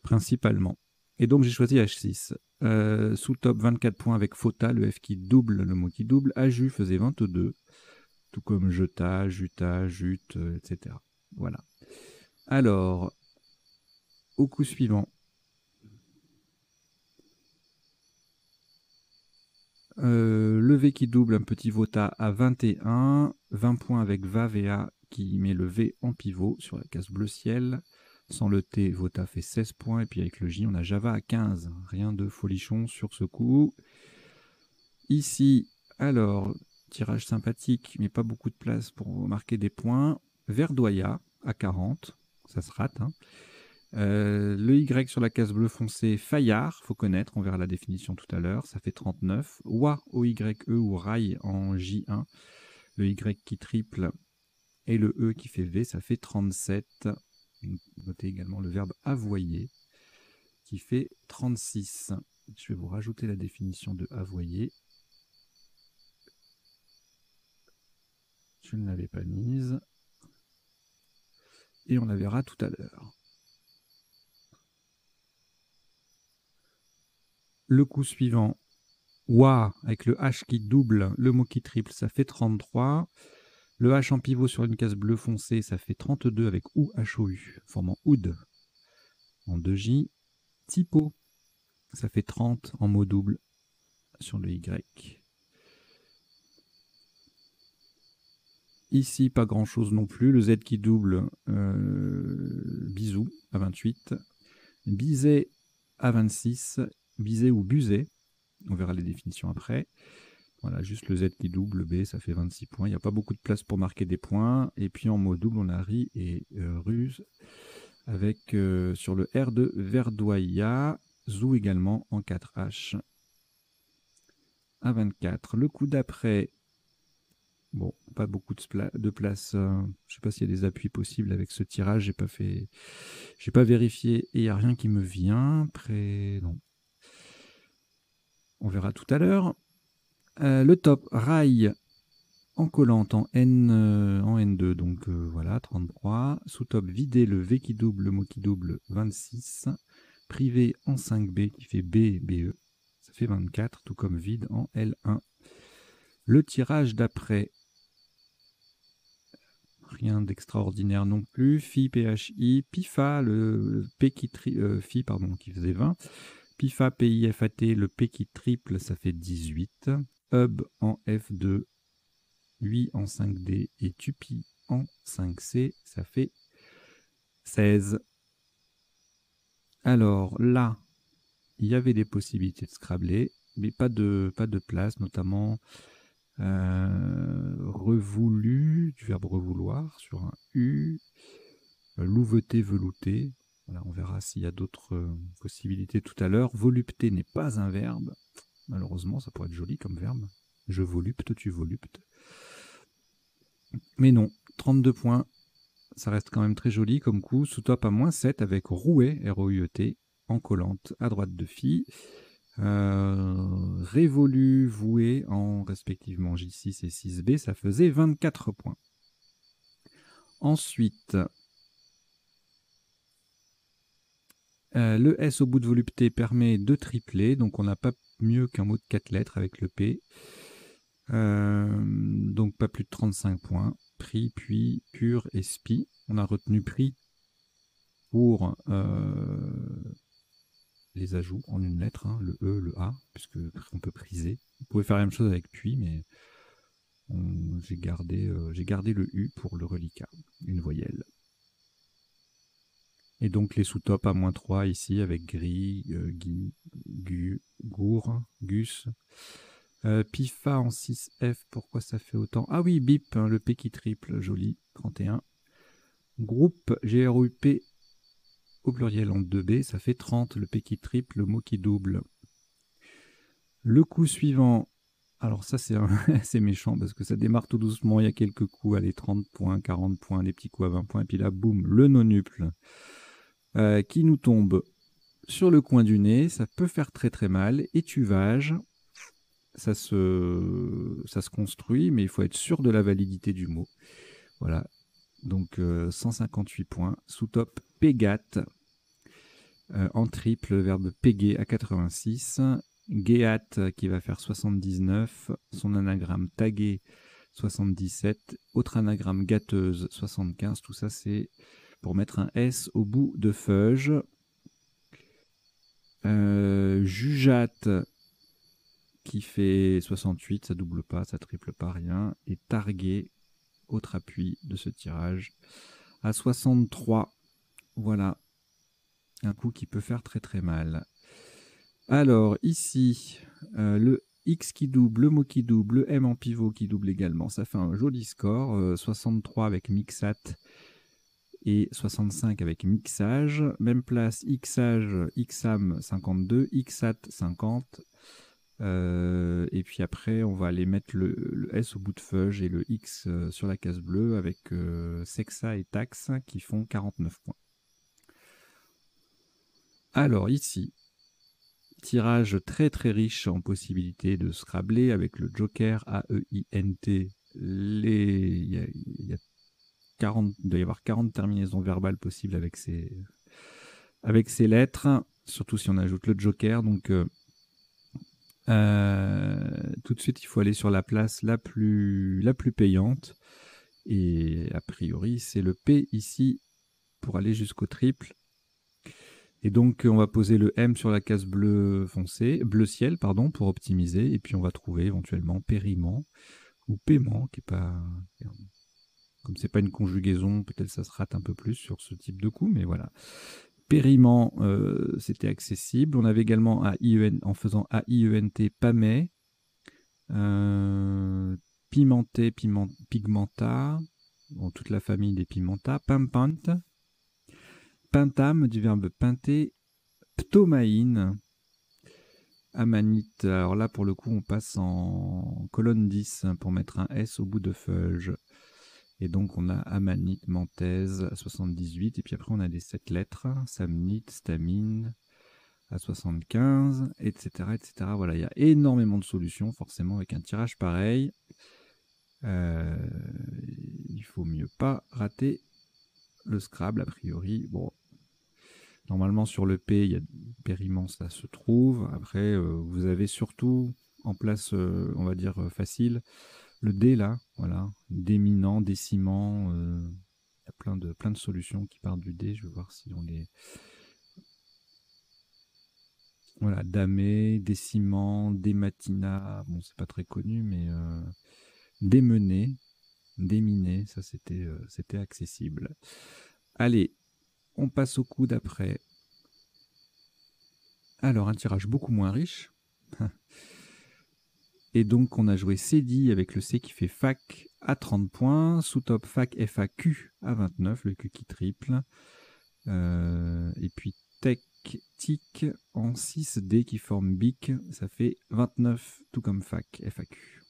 principalement. Et donc j'ai choisi H6. Sous top 24 points avec Fota, le F qui double, le mot qui double. Aju faisait 22, tout comme Jeta, Juta, Jute, etc. Voilà. Alors, au coup suivant, le V qui double, un petit Vota à 21, 20 points avec Va qui met le V en pivot sur la case bleu ciel. Sans le T, Vota fait 16 points. Et puis avec le J, on a Java à 15. Rien de folichon sur ce coup. Ici, alors, tirage sympathique, mais pas beaucoup de place pour marquer des points. Verdoya à 40. Ça se rate, hein. Le Y sur la case bleu foncé, Fayard, faut connaître, on verra la définition tout à l'heure, ça fait 39. Wa, O-Y-E ou Rail en J1, le Y qui triple et le E qui fait V, ça fait 37. Notez également le verbe avoyer qui fait 36. Je vais vous rajouter la définition de avoyer. Je ne l'avais pas mise. Et on la verra tout à l'heure. Le coup suivant, Wa, avec le H qui double, le mot qui triple, ça fait 33. Le H en pivot sur une case bleue foncée, ça fait 32 avec OU, H-O-U, formant OUD en 2J. Typo, ça fait 30 en mot double sur le Y. Ici, pas grand chose non plus. Le Z qui double, bisou à 28. Bizet à 26. Bizet ou Buzet, on verra les définitions après. Voilà, juste le Z qui double, B, ça fait 26 points. Il n'y a pas beaucoup de place pour marquer des points. Et puis en mot double, on a Ri et Ruse. Avec sur le R de Verdoya, Zou également en 4H à 24. Le coup d'après, bon, pas beaucoup de place. Je ne sais pas s'il y a des appuis possibles avec ce tirage. J'ai pas vérifié et il n'y a rien qui me vient. Non. On verra tout à l'heure. Le top, Rail en collante en N2, donc voilà, 33. Sous-top, vidé, le V qui double, le mot qui double, 26. Privé en 5B qui fait B, BE, ça fait 24, tout comme vide en L1. Le tirage d'après, rien d'extraordinaire non plus. Phi, PHI, PIFA, le P qui Phi, pardon, qui faisait 20. PIFA, PIFAT, le P qui triple, ça fait 18. Hub en F2, 8 en 5D et Tupi en 5C, ça fait 16. Alors là, il y avait des possibilités de scrabler, mais pas de place, notamment revoulu, du verbe revouloir, sur un U, louveté, velouté. Voilà, on verra s'il y a d'autres possibilités tout à l'heure. Volupté n'est pas un verbe. Malheureusement, ça pourrait être joli comme verbe. Je volupte, tu voluptes. Mais non, 32 points. Ça reste quand même très joli comme coup. Sous-top à -7 avec rouet, R-O-U-E-T, en collante à droite de Phi. Révolu, voué en respectivement J6 et 6B, ça faisait 24 points. Ensuite, le S au bout de volupté permet de tripler, donc on n'a pas mieux qu'un mot de 4 lettres avec le P. Donc pas plus de 35 points. Prix, puis, pur et spi. On a retenu prix pour les ajouts en une lettre, hein, le E, le A, puisque on peut priser. Vous pouvez faire la même chose avec puis, mais j'ai gardé le U pour le reliquat, une voyelle. Et donc les sous-tops à -3 ici avec gris, gui, gu, gour, gus. Pifa en 6F, pourquoi ça fait autant? Ah oui, bip, hein, le P qui triple, joli, 31. Groupe GRUP au pluriel en 2B, ça fait 30, le P qui triple, le mot qui double. Le coup suivant, alors ça c'est assez méchant parce que ça démarre tout doucement, il y a quelques coups, allez 30 points, 40 points, des petits coups à 20 points, et puis là, boum, le nonuple qui nous tombe sur le coin du nez, ça peut faire très très mal, étuvage, ça se construit, mais il faut être sûr de la validité du mot. Voilà, donc 158 points, sous-top pégate, en triple, le verbe péguer à 86, Géat qui va faire 79, son anagramme tagué 77, autre anagramme gâteuse 75, tout ça c'est pour mettre un S au bout de feuge. Jugeate qui fait 68, ça double pas, ça triple pas, rien. Et targué, autre appui de ce tirage, à 63. Voilà, un coup qui peut faire très très mal. Alors ici, le X qui double, le mot qui double, le M en pivot qui double également, ça fait un joli score, 63 avec mixat et 65 avec mixage. Même place, xage, xam 52, xat 50. Et puis après, on va aller mettre le S au bout de feuge et le X sur la case bleue avec sexa et tax qui font 49 points. Alors ici, tirage très très riche en possibilités de scrabler avec le joker AEINT. Il doit y avoir 40 terminaisons verbales possibles avec ces lettres, surtout si on ajoute le joker. Donc tout de suite, il faut aller sur la place la plus payante. Et a priori, c'est le P ici pour aller jusqu'au triple. Et donc, on va poser le M sur la case bleu foncé, bleu ciel, pardon, pour optimiser. Et puis, on va trouver éventuellement paiement ou paiement, qui est pas... Comme c'est pas une conjugaison, peut-être ça se rate un peu plus sur ce type de coup, mais voilà. Paiement, c'était accessible. On avait également en faisant AIENT, PAMET. Pimenté, pigmenta, bon, toute la famille des pimenta, pimpant, pintam du verbe pinter, ptomaïne, amanite. Alors là, pour le coup, on passe en colonne 10 pour mettre un S au bout de feuge. Et donc, on a amanite, mantaise à 78. Et puis après, on a les 7 lettres, samnite, stamine à 75, etc., etc. Voilà, il y a énormément de solutions, forcément, avec un tirage pareil. Il faut mieux pas rater le Scrabble, a priori. Bon, normalement, sur le P, il y a périment, ça se trouve. Après, vous avez surtout en place, on va dire, facile, le D, là, voilà, déminant, décimant, il y a plein de solutions qui partent du D. Je vais voir si on les... Voilà, damé, décimant, dématina, bon, c'est pas très connu, mais démené, déminé, ça c'était accessible. Allez, on passe au coup d'après. Alors, un tirage beaucoup moins riche. Et donc, on a joué CDI avec le C qui fait fac à 30 points, sous-top fac FAQ à 29, le Q qui triple. Et puis tech tic en 6D qui forme BIC, ça fait 29, tout comme fac FAQ.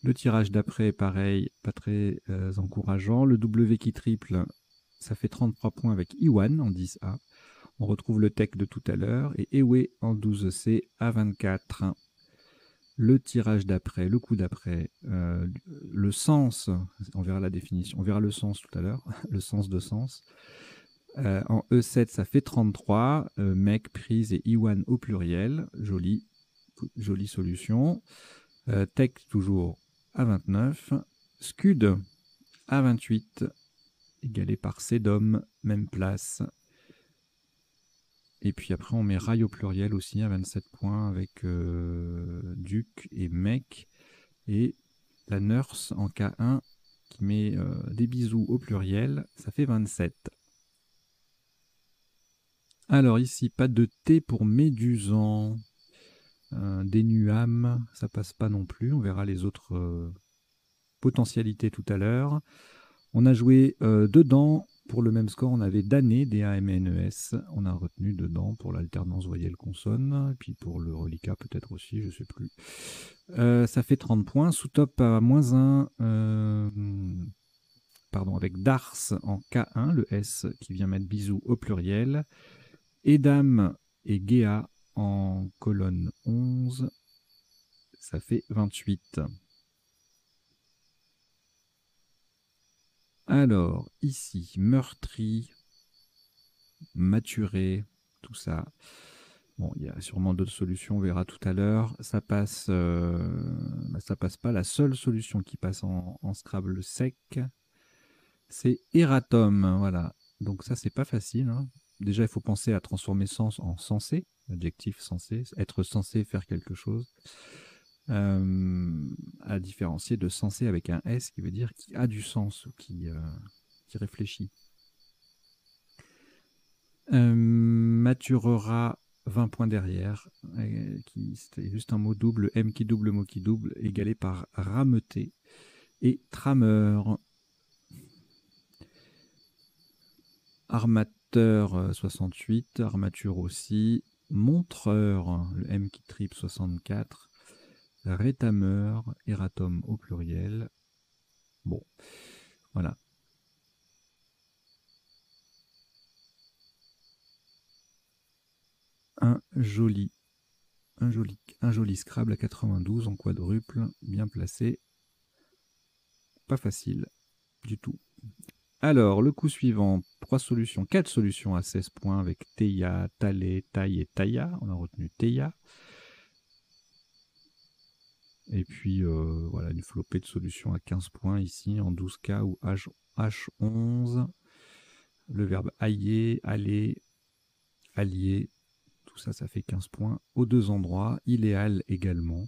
Le tirage d'après, pareil, pas très encourageant. Le W qui triple, ça fait 33 points avec Iwan en 10A. On retrouve le tech de tout à l'heure et Ewe en 12C à 24. Le tirage d'après, le coup d'après, le sens, on verra la définition, on verra le sens tout à l'heure, le sens de sens. En E7, ça fait 33. Mec, prise et Iwan au pluriel. Jolie solution. Tech toujours à 29. Scud à 28. Égalé par Sedom, même place. Et puis après, on met rail au pluriel aussi à 27 points avec duc et mec. Et la nurse en K1 qui met des bisous au pluriel, ça fait 27. Alors ici, pas de T pour médusant. Dénuam, ça passe pas non plus. On verra les autres potentialités tout à l'heure. On a joué dedans. Pour le même score, on avait damné, D-A-M-N-E-S. On a retenu dedans pour l'alternance voyelle-consonne. Et puis pour le reliquat peut-être aussi, je ne sais plus. Ça fait 30 points. Sous-top à -1. Pardon, avec Dars en K1, le S qui vient mettre bisous au pluriel. Edam et Géa en colonne 11. Ça fait 28. Alors, ici, meurtri, maturé, tout ça. Bon, il y a sûrement d'autres solutions, on verra tout à l'heure. Ça passe pas. La seule solution qui passe en Scrabble sec, c'est erratum. Voilà. Donc ça, c'est pas facile. Hein. Déjà, il faut penser à transformer sens en censé, adjectif censé, être censé faire quelque chose. À différencier de censé avec un S qui veut dire qui a du sens ou qui réfléchit. Maturera 20 points derrière, c'était juste un mot double, M qui double, mot qui double, égalé par rameuter. Et trameur, armateur 68, armature aussi, montreur, le M qui triple 64, rétameur, erratum au pluriel. Bon, voilà. Un joli Scrabble à 92 en quadruple, bien placé. Pas facile du tout. Alors, le coup suivant, 4 solutions à 16 points avec Teia, Talé, Taille et Taïa. On a retenu Teia. Et puis, voilà, une flopée de solutions à 15 points ici, en 12K ou H11. Le verbe ailler, aller, allier, tout ça, ça fait 15 points aux deux endroits. Idéal également.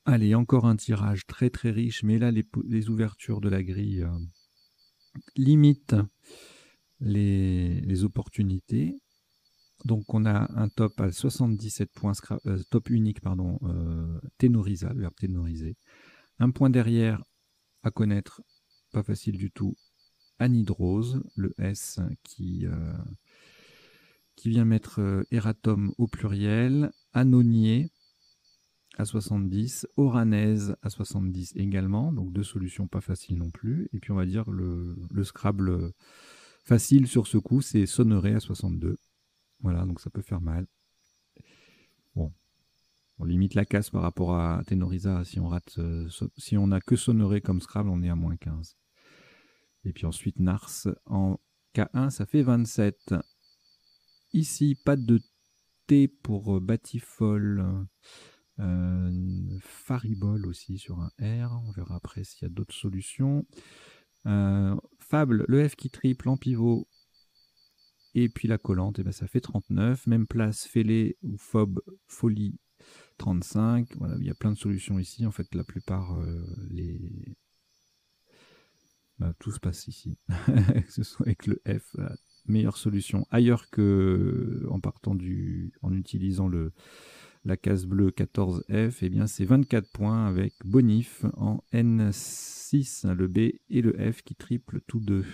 Allez, encore un tirage très très riche, mais là, les ouvertures de la grille limitent les opportunités. Donc on a un top à 77 points, top unique, pardon, ténorisa, le verbe ténoriser. Un point derrière à connaître, pas facile du tout, anhydrose, le S qui vient mettre erratum au pluriel, anonier à 70, oranaise à 70 également, donc deux solutions pas faciles non plus. Et puis on va dire le Scrabble facile sur ce coup, c'est sonnerait à 62. Voilà, donc ça peut faire mal. Bon, on limite la casse par rapport à Tenorisa. Si on rate, si on n'a que sonnerait comme Scrabble, on est à -15. Et puis ensuite, Nars en K1, ça fait 27. Ici, pas de T pour Batifol. Faribol aussi sur un R. On verra après s'il y a d'autres solutions. Fable, le F qui triple en pivot. Et puis la collante, et ben ça fait 39. Même place, fêlé ou phobe, folie, 35. Voilà, il y a plein de solutions ici. En fait, la plupart, tout se passe ici. Ce soit avec le F, la meilleure solution. Ailleurs que en utilisant la case bleue 14F, eh bien c'est 24 points avec bonif en N6, le B et le F qui triplent tous deux.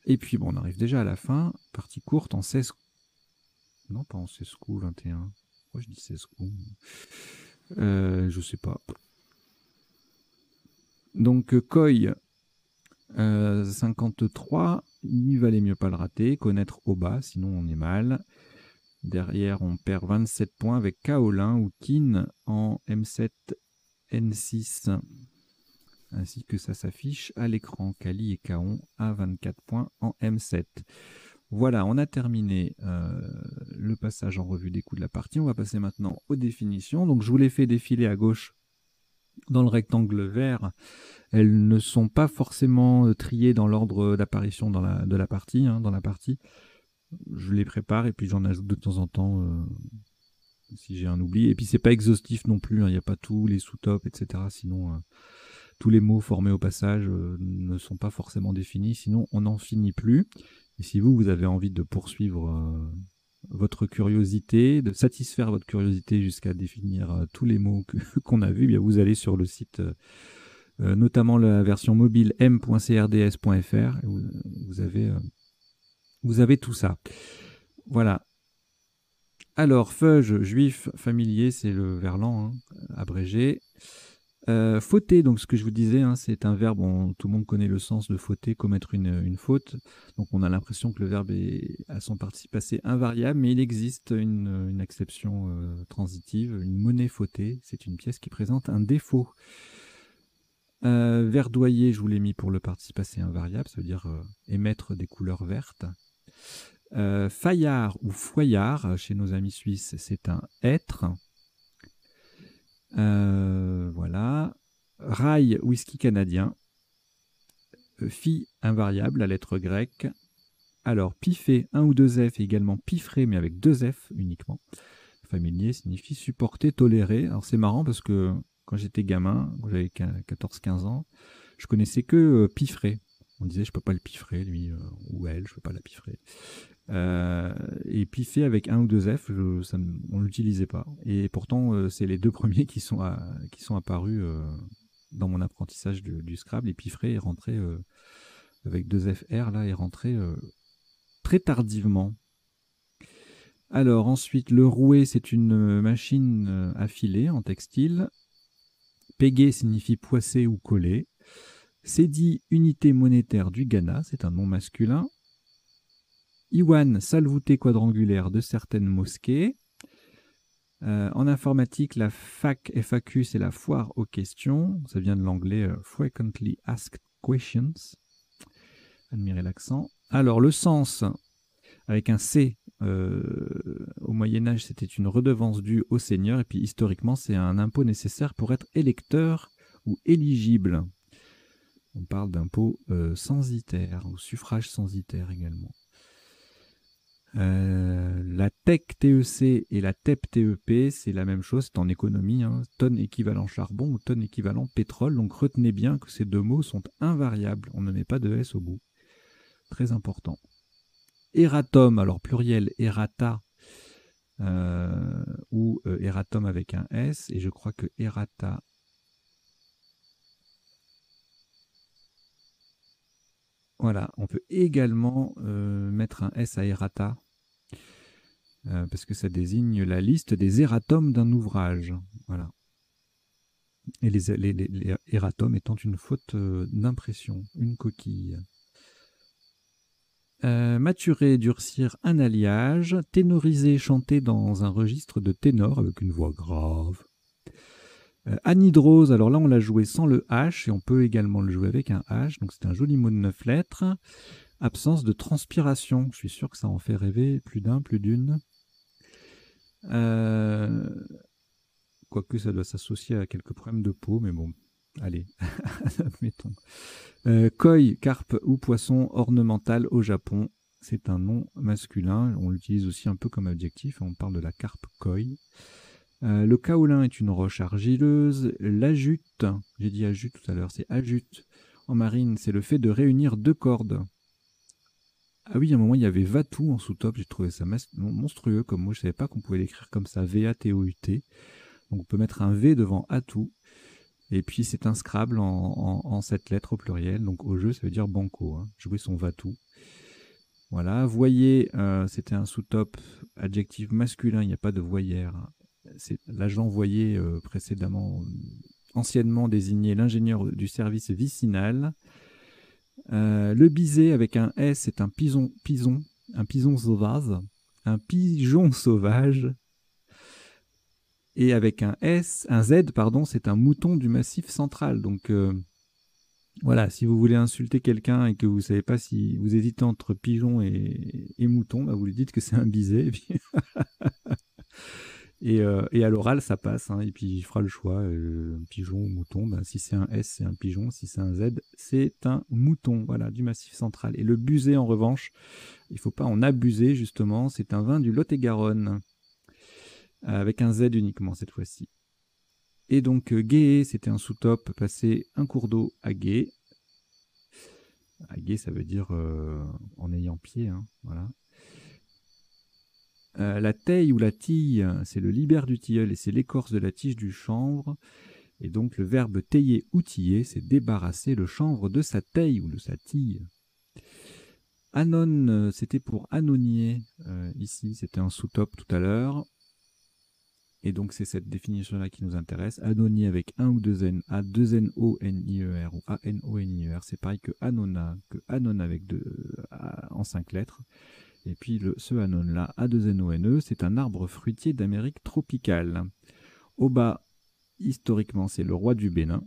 Et puis bon, on arrive déjà à la fin, partie courte en 16... Non, pas en 16 coups, 21. Pourquoi je dis 16 coups je sais pas. Donc Koi, 53, il valait mieux pas le rater, connaître au bas, sinon on est mal. Derrière, on perd 27 points avec Kaolin ou Kin en M7, N6. Ainsi que ça s'affiche à l'écran. Kali et Kaon à 24 points en M7. Voilà, on a terminé le passage en revue des coups de la partie. On va passer maintenant aux définitions. Donc, je vous l'ai fait défiler à gauche dans le rectangle vert, elles ne sont pas forcément triées dans l'ordre d'apparition de la partie, hein, dans la partie. Je les prépare et puis j'en ajoute de temps en temps si j'ai un oubli. Et puis c'est pas exhaustif non plus, hein, il n'y a pas tous les sous-tops, etc. Sinon, tous les mots formés au passage ne sont pas forcément définis, sinon on n'en finit plus. Et si vous avez envie de poursuivre votre curiosité, de satisfaire votre curiosité jusqu'à définir tous les mots qu'on a vus, bien vous allez sur le site, notamment la version mobile m.crds.fr, vous avez tout ça. Voilà. Alors, feuge, juif, familier, c'est le verlan, hein, abrégé. Fauter, donc ce que je vous disais, hein, c'est un verbe, tout le monde connaît le sens de fauter, commettre une faute. Donc on a l'impression que le verbe est à son participe passé invariable, mais il existe une exception transitive, une monnaie fautée. C'est une pièce qui présente un défaut. Verdoyer, je vous l'ai mis pour le participe passé invariable, ça veut dire émettre des couleurs vertes. Faillard ou foyard, chez nos amis suisses, c'est un être. Voilà. Rail, whisky canadien. Fi, invariable, la lettre grecque. Alors, piffé, un ou deux F, et également piffré, mais avec deux F uniquement. Familier signifie supporter, tolérer. Alors, c'est marrant parce que quand j'étais gamin, quand j'avais 14-15 ans, je connaissais que piffré. On disait, je peux pas le piffrer, lui, ou elle, je peux pas la piffrer. Et piffé avec un ou deux F, on l'utilisait pas. Et pourtant, c'est les deux premiers qui sont apparus dans mon apprentissage du Scrabble. Et piffré est rentré avec deux FR, là, est rentré très tardivement. Alors ensuite, le rouet, c'est une machine à filer en textile. Pégué signifie poisser ou coller. Cédi, unité monétaire du Ghana, c'est un nom masculin. Iwan, salle voûtée quadrangulaire de certaines mosquées. En informatique, la FAQ, c'est la foire aux questions. Ça vient de l'anglais Frequently Asked Questions. Admirez l'accent. Alors, le sens, avec un C, au Moyen-Âge, c'était une redevance due au seigneur. Et puis, historiquement, c'est un impôt nécessaire pour être électeur ou éligible. On parle d'impôt censitaire, ou suffrage censitaire également. La TEC TEC et la TEP TEP, c'est la même chose, c'est en économie, hein, tonne équivalent charbon ou tonne équivalent pétrole. Donc retenez bien que ces deux mots sont invariables, on ne met pas de S au bout. Très important. Erratum, alors pluriel errata ou erratum avec un S, et je crois que errata. Voilà, on peut également mettre un S à errata. Parce que ça désigne la liste des erratums d'un ouvrage. Voilà. Et les erratums étant une faute d'impression, une coquille. Maturer, durcir un alliage. Ténoriser, chanter dans un registre de ténor avec une voix grave. Anhydrose, alors là on l'a joué sans le H et on peut également le jouer avec un H. Donc c'est un joli mot de 9 lettres. Absence de transpiration. Je suis sûr que ça en fait rêver plus d'un, plus d'une. Quoique ça doit s'associer à quelques problèmes de peau, mais bon, allez, admettons. Koi, carpe ou poisson ornemental au Japon, c'est un nom masculin. On l'utilise aussi un peu comme adjectif, on parle de la carpe koi. Le kaolin est une roche argileuse. L'ajute, j'ai dit ajute tout à l'heure, c'est ajute. En marine, c'est le fait de réunir deux cordes. Ah oui, à un moment, il y avait Vatou en sous-top. J'ai trouvé ça monstrueux comme mot. Je ne savais pas qu'on pouvait l'écrire comme ça, V-A-T-O-U-T. Donc on peut mettre un V devant Atou. Et puis c'est un Scrabble en 7 lettres au pluriel. Donc au jeu, ça veut dire banco. Hein. Jouer son Vatou. Voilà. Voyer, c'était un sous-top adjectif masculin. Il n'y a pas de voyère. C'est l'agent voyer précédemment, anciennement désigné l'ingénieur du service vicinal. Le biset avec un S, c'est un pigeon sauvage. Un pigeon sauvage. Et avec un Z, pardon, c'est un mouton du massif central. Donc voilà, si vous voulez insulter quelqu'un et que vous ne savez pas si vous hésitez entre pigeon et mouton, bah vous lui dites que c'est un biset. Et puis, Et à l'oral, ça passe, hein, et puis il fera le choix, pigeon ou mouton. Ben, si c'est un S, c'est un pigeon. Si c'est un Z, c'est un mouton, voilà, du Massif central. Et le Busé, en revanche, il ne faut pas en abuser, justement. C'est un vin du Lot-et-Garonne, avec un Z uniquement cette fois-ci. Et donc, Gué, c'était un sous-top, passer un cours d'eau à Gué. À Gué, ça veut dire en ayant pied, hein, voilà. La teille ou la tille, c'est le libère du tilleul et c'est l'écorce de la tige du chanvre. Et donc le verbe tailler ou tiller, c'est débarrasser le chanvre de sa teille ou de sa tille. Anon, c'était pour anonier. Ici, c'était un sous-top tout à l'heure. Et donc c'est cette définition-là qui nous intéresse. Anonier avec un ou deux N, A-2-N-O-N-I-E-R ou A-N-O-N-I-E-R. C'est pareil que Anona, que Anon avec en 5 lettres. Et puis ce anon-là, A2NONE, c'est un arbre fruitier d'Amérique tropicale. Au bas, historiquement, c'est le roi du Bénin.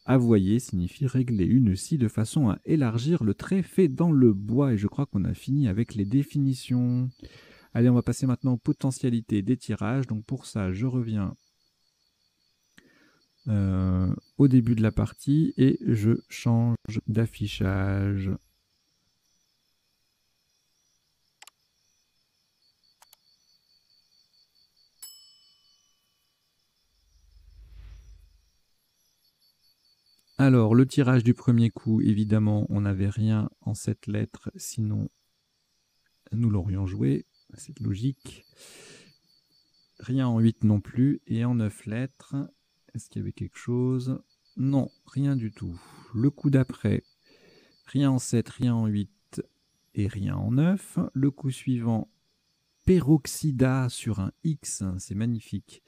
Avoyer signifie régler une scie de façon à élargir le trait fait dans le bois. Et je crois qu'on a fini avec les définitions. Allez, on va passer maintenant aux potentialités des tirages. Donc pour ça, je reviens au début de la partie et je change d'affichage. Alors, le tirage du premier coup, évidemment, on n'avait rien en 7 lettres, sinon nous l'aurions joué, c'est logique. Rien en 8 non plus, et en 9 lettres, est-ce qu'il y avait quelque chose? Non, rien du tout. Le coup d'après, rien en 7, rien en 8 et rien en 9. Le coup suivant, peroxyda sur un X, c'est magnifique.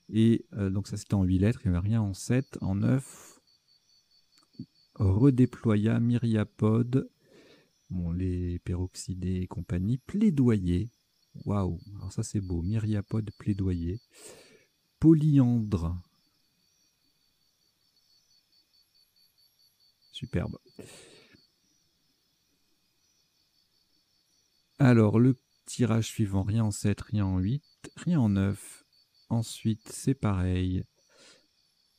Et donc ça c'était en 8 lettres, il n'y avait rien en 7, en 9. Redéploya, myriapode, bon, les peroxydés et compagnie, plaidoyer. Waouh, alors ça c'est beau, myriapode, plaidoyer. Polyandre. Superbe. Alors, le tirage suivant, rien en 7, rien en 8, rien en 9. Ensuite, c'est pareil.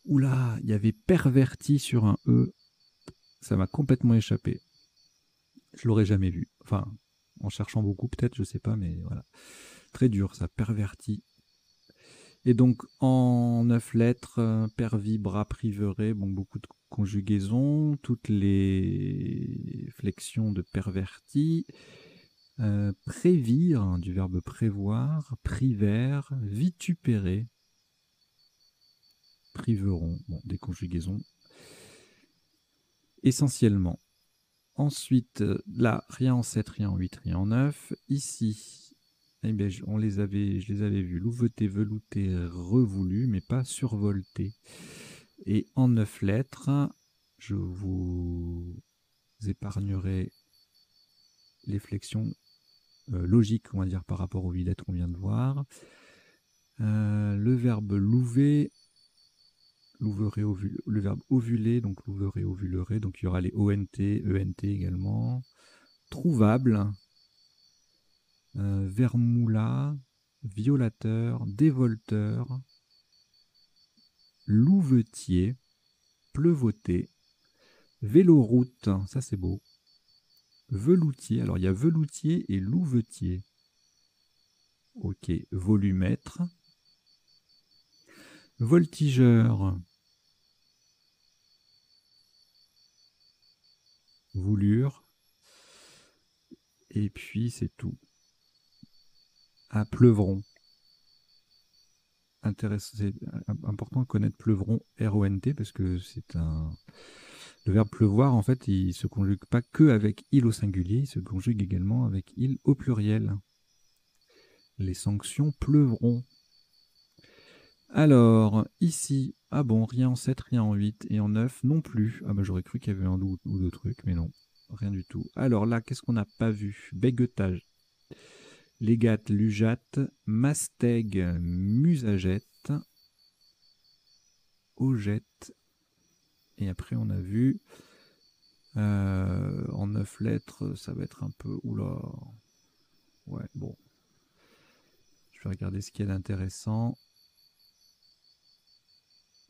Oula, il y avait perverti sur un E. Ça m'a complètement échappé. Je l'aurais jamais vu. Enfin, en cherchant beaucoup peut-être, je sais pas, mais voilà. Très dur ça, perverti. Et donc en 9 lettres, pervi, bras, priverait, bon, beaucoup de conjugaisons, toutes les flexions de perverti. Prévire, hein, du verbe prévoir, privère, vitupérer, priveron, bon, des conjugaisons essentiellement. Ensuite, là, rien en 7, rien en 8, rien en 9. Ici, eh bien, je les avais vus, louveté, velouté, revoulu, mais pas survolté. Et en 9 lettres, je vous épargnerai les flexions logiques, on va dire, par rapport aux 8 lettres qu'on vient de voir. Le verbe louver, louverer, le verbe ovuler, donc louverer, ovulerer, donc il y aura les ONT, ENT également. Trouvable, vermoula, violateur, dévolteur, louvetier, pleuvoter, véloroute, ça c'est beau. Veloutier, alors il y a veloutier et louvetier. Ok, volumètre. Voltigeur, voulure. Et puis c'est tout. Ah, pleuvron. C'est important de connaître pleuvron, R-O-N-T, parce que c'est un... Le verbe pleuvoir, en fait, il se conjugue pas que avec il au singulier, il se conjugue également avec il au pluriel. Les sanctions pleuvront. Alors, ici, ah bon, rien en 7, rien en 8 et en 9 non plus. Ah bah j'aurais cru qu'il y avait un ou deux trucs, mais non, rien du tout. Alors là, qu'est-ce qu'on n'a pas vu? Béguetage. Légate, lujate, mastègue, musagette, augette. Et après, on a vu en 9 lettres, ça va être un peu... Oula. Ouais, bon. Je vais regarder ce qu'il y a d'intéressant.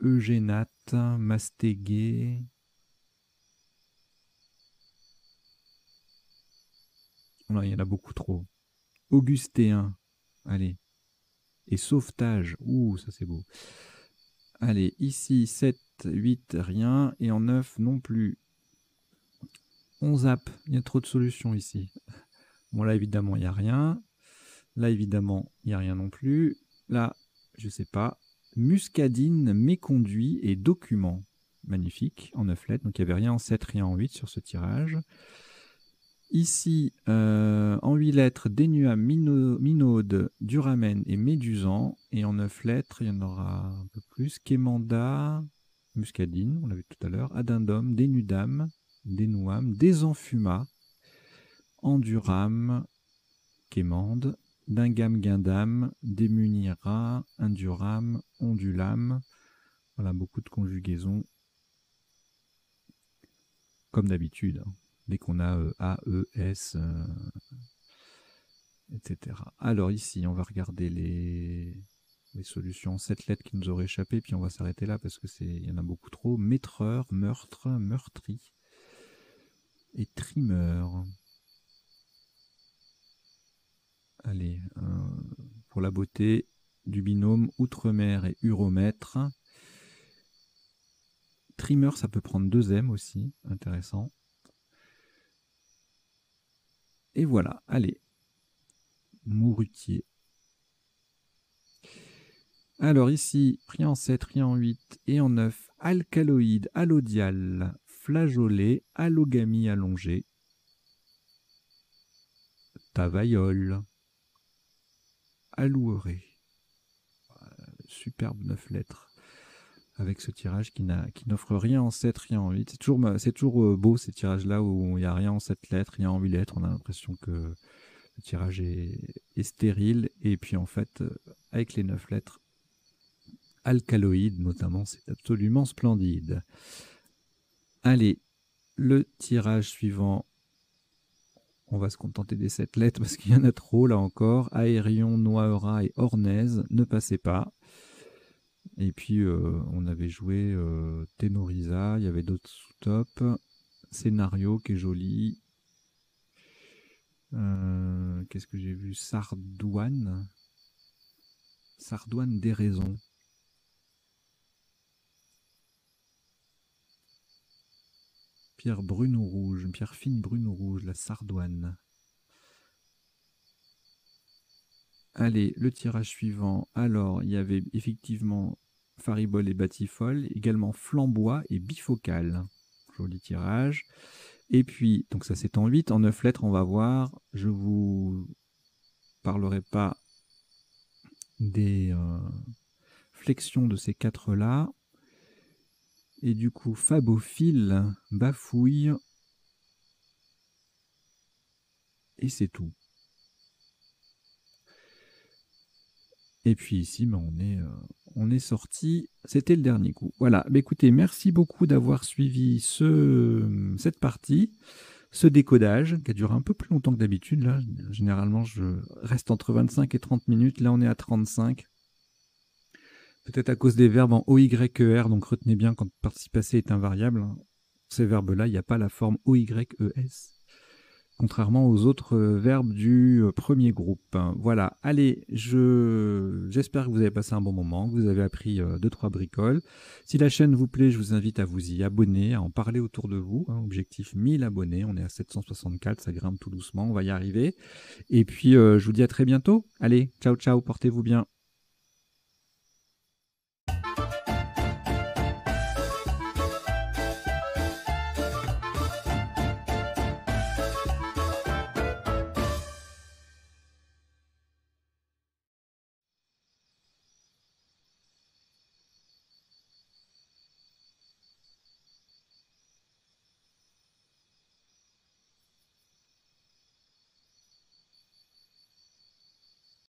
Eugénate, mastégué. Non, il y en a beaucoup trop. Augustéen. Allez. Et sauvetage. Ouh, ça c'est beau. Allez, ici, 7, 8, rien. Et en 9, non plus. On zappe. Il y a trop de solutions ici. Bon, là, évidemment, il n'y a rien. Là, évidemment, il n'y a rien non plus. Là, je sais pas. Muscadine, méconduit et document. Magnifique, en 9 lettres. Donc, il n'y avait rien en 7, rien en 8 sur ce tirage. Ici, en 8 lettres, Dénuam, Minaude, Duramen et Médusan. Et en 9 lettres, il y en aura un peu plus. Quémanda, Muscadine, on l'a vu tout à l'heure. Adindum, Dénudam, Dénouam, Désenfuma, Enduram, Quémande, Dingam, Guindam, Démunira, Induram, Ondulam. Voilà, beaucoup de conjugaisons. Comme d'habitude. Dès qu'on a A, E, S, etc. Alors ici, on va regarder les solutions en 7 lettres qui nous auraient échappé, puis on va s'arrêter là parce que il y en a beaucoup trop. Maîtreur, meurtre, meurtri et trimeur. Allez, pour la beauté du binôme Outremer et Uromètre. Trimeur, ça peut prendre 2 M aussi, intéressant. Et voilà, allez. Mourutier. Alors ici, rien en 7, rien en 8 et en 9. Alcaloïde, allodial, flageolet, allogamie allongée. Tavaillol. Alloueré. Superbe 9 lettres. Avec ce tirage qui n'offre rien en 7, rien en 8. C'est toujours beau ces tirages-là où il n'y a rien en 7 lettres, rien en 8 lettres. On a l'impression que le tirage est stérile. Et puis en fait, avec les 9 lettres, alcaloïdes notamment, c'est absolument splendide. Allez, le tirage suivant. On va se contenter des 7 lettres parce qu'il y en a trop là encore. Aérion, Noaera et Ornaise, ne passez pas. Et puis on avait joué Ténorisa, il y avait d'autres sous-top. Scénario qui est joli. Qu'est-ce que j'ai vu? Sardoine. Sardoine des raisons. Pierre brune ou rouge, pierre fine brune ou rouge, la sardoine. Allez, le tirage suivant. Alors, il y avait effectivement Faribol et Batifol, également Flambois et Bifocal. Joli tirage. Et puis, donc ça c'est en 8, en 9 lettres, on va voir. Je vous parlerai pas des flexions de ces 4-là. Et du coup, Fabophile, Bafouille, et c'est tout. Et puis ici, ben, on est sorti. C'était le dernier coup. Voilà. Ben, écoutez, merci beaucoup d'avoir suivi cette partie, ce décodage, qui a duré un peu plus longtemps que d'habitude. Là, généralement, je reste entre 25 et 30 minutes. Là, on est à 35. Peut-être à cause des verbes en OYER, donc retenez bien quand le participe passé est invariable. Ces verbes-là, il n'y a pas la forme OYES. Contrairement aux autres verbes du premier groupe. Voilà, allez, j'espère que vous avez passé un bon moment, que vous avez appris 2-3 bricoles. Si la chaîne vous plaît, je vous invite à vous y abonner, à en parler autour de vous. Objectif 1000 abonnés, on est à 764, ça grimpe tout doucement, on va y arriver. Et puis, je vous dis à très bientôt. Allez, ciao, ciao, portez-vous bien.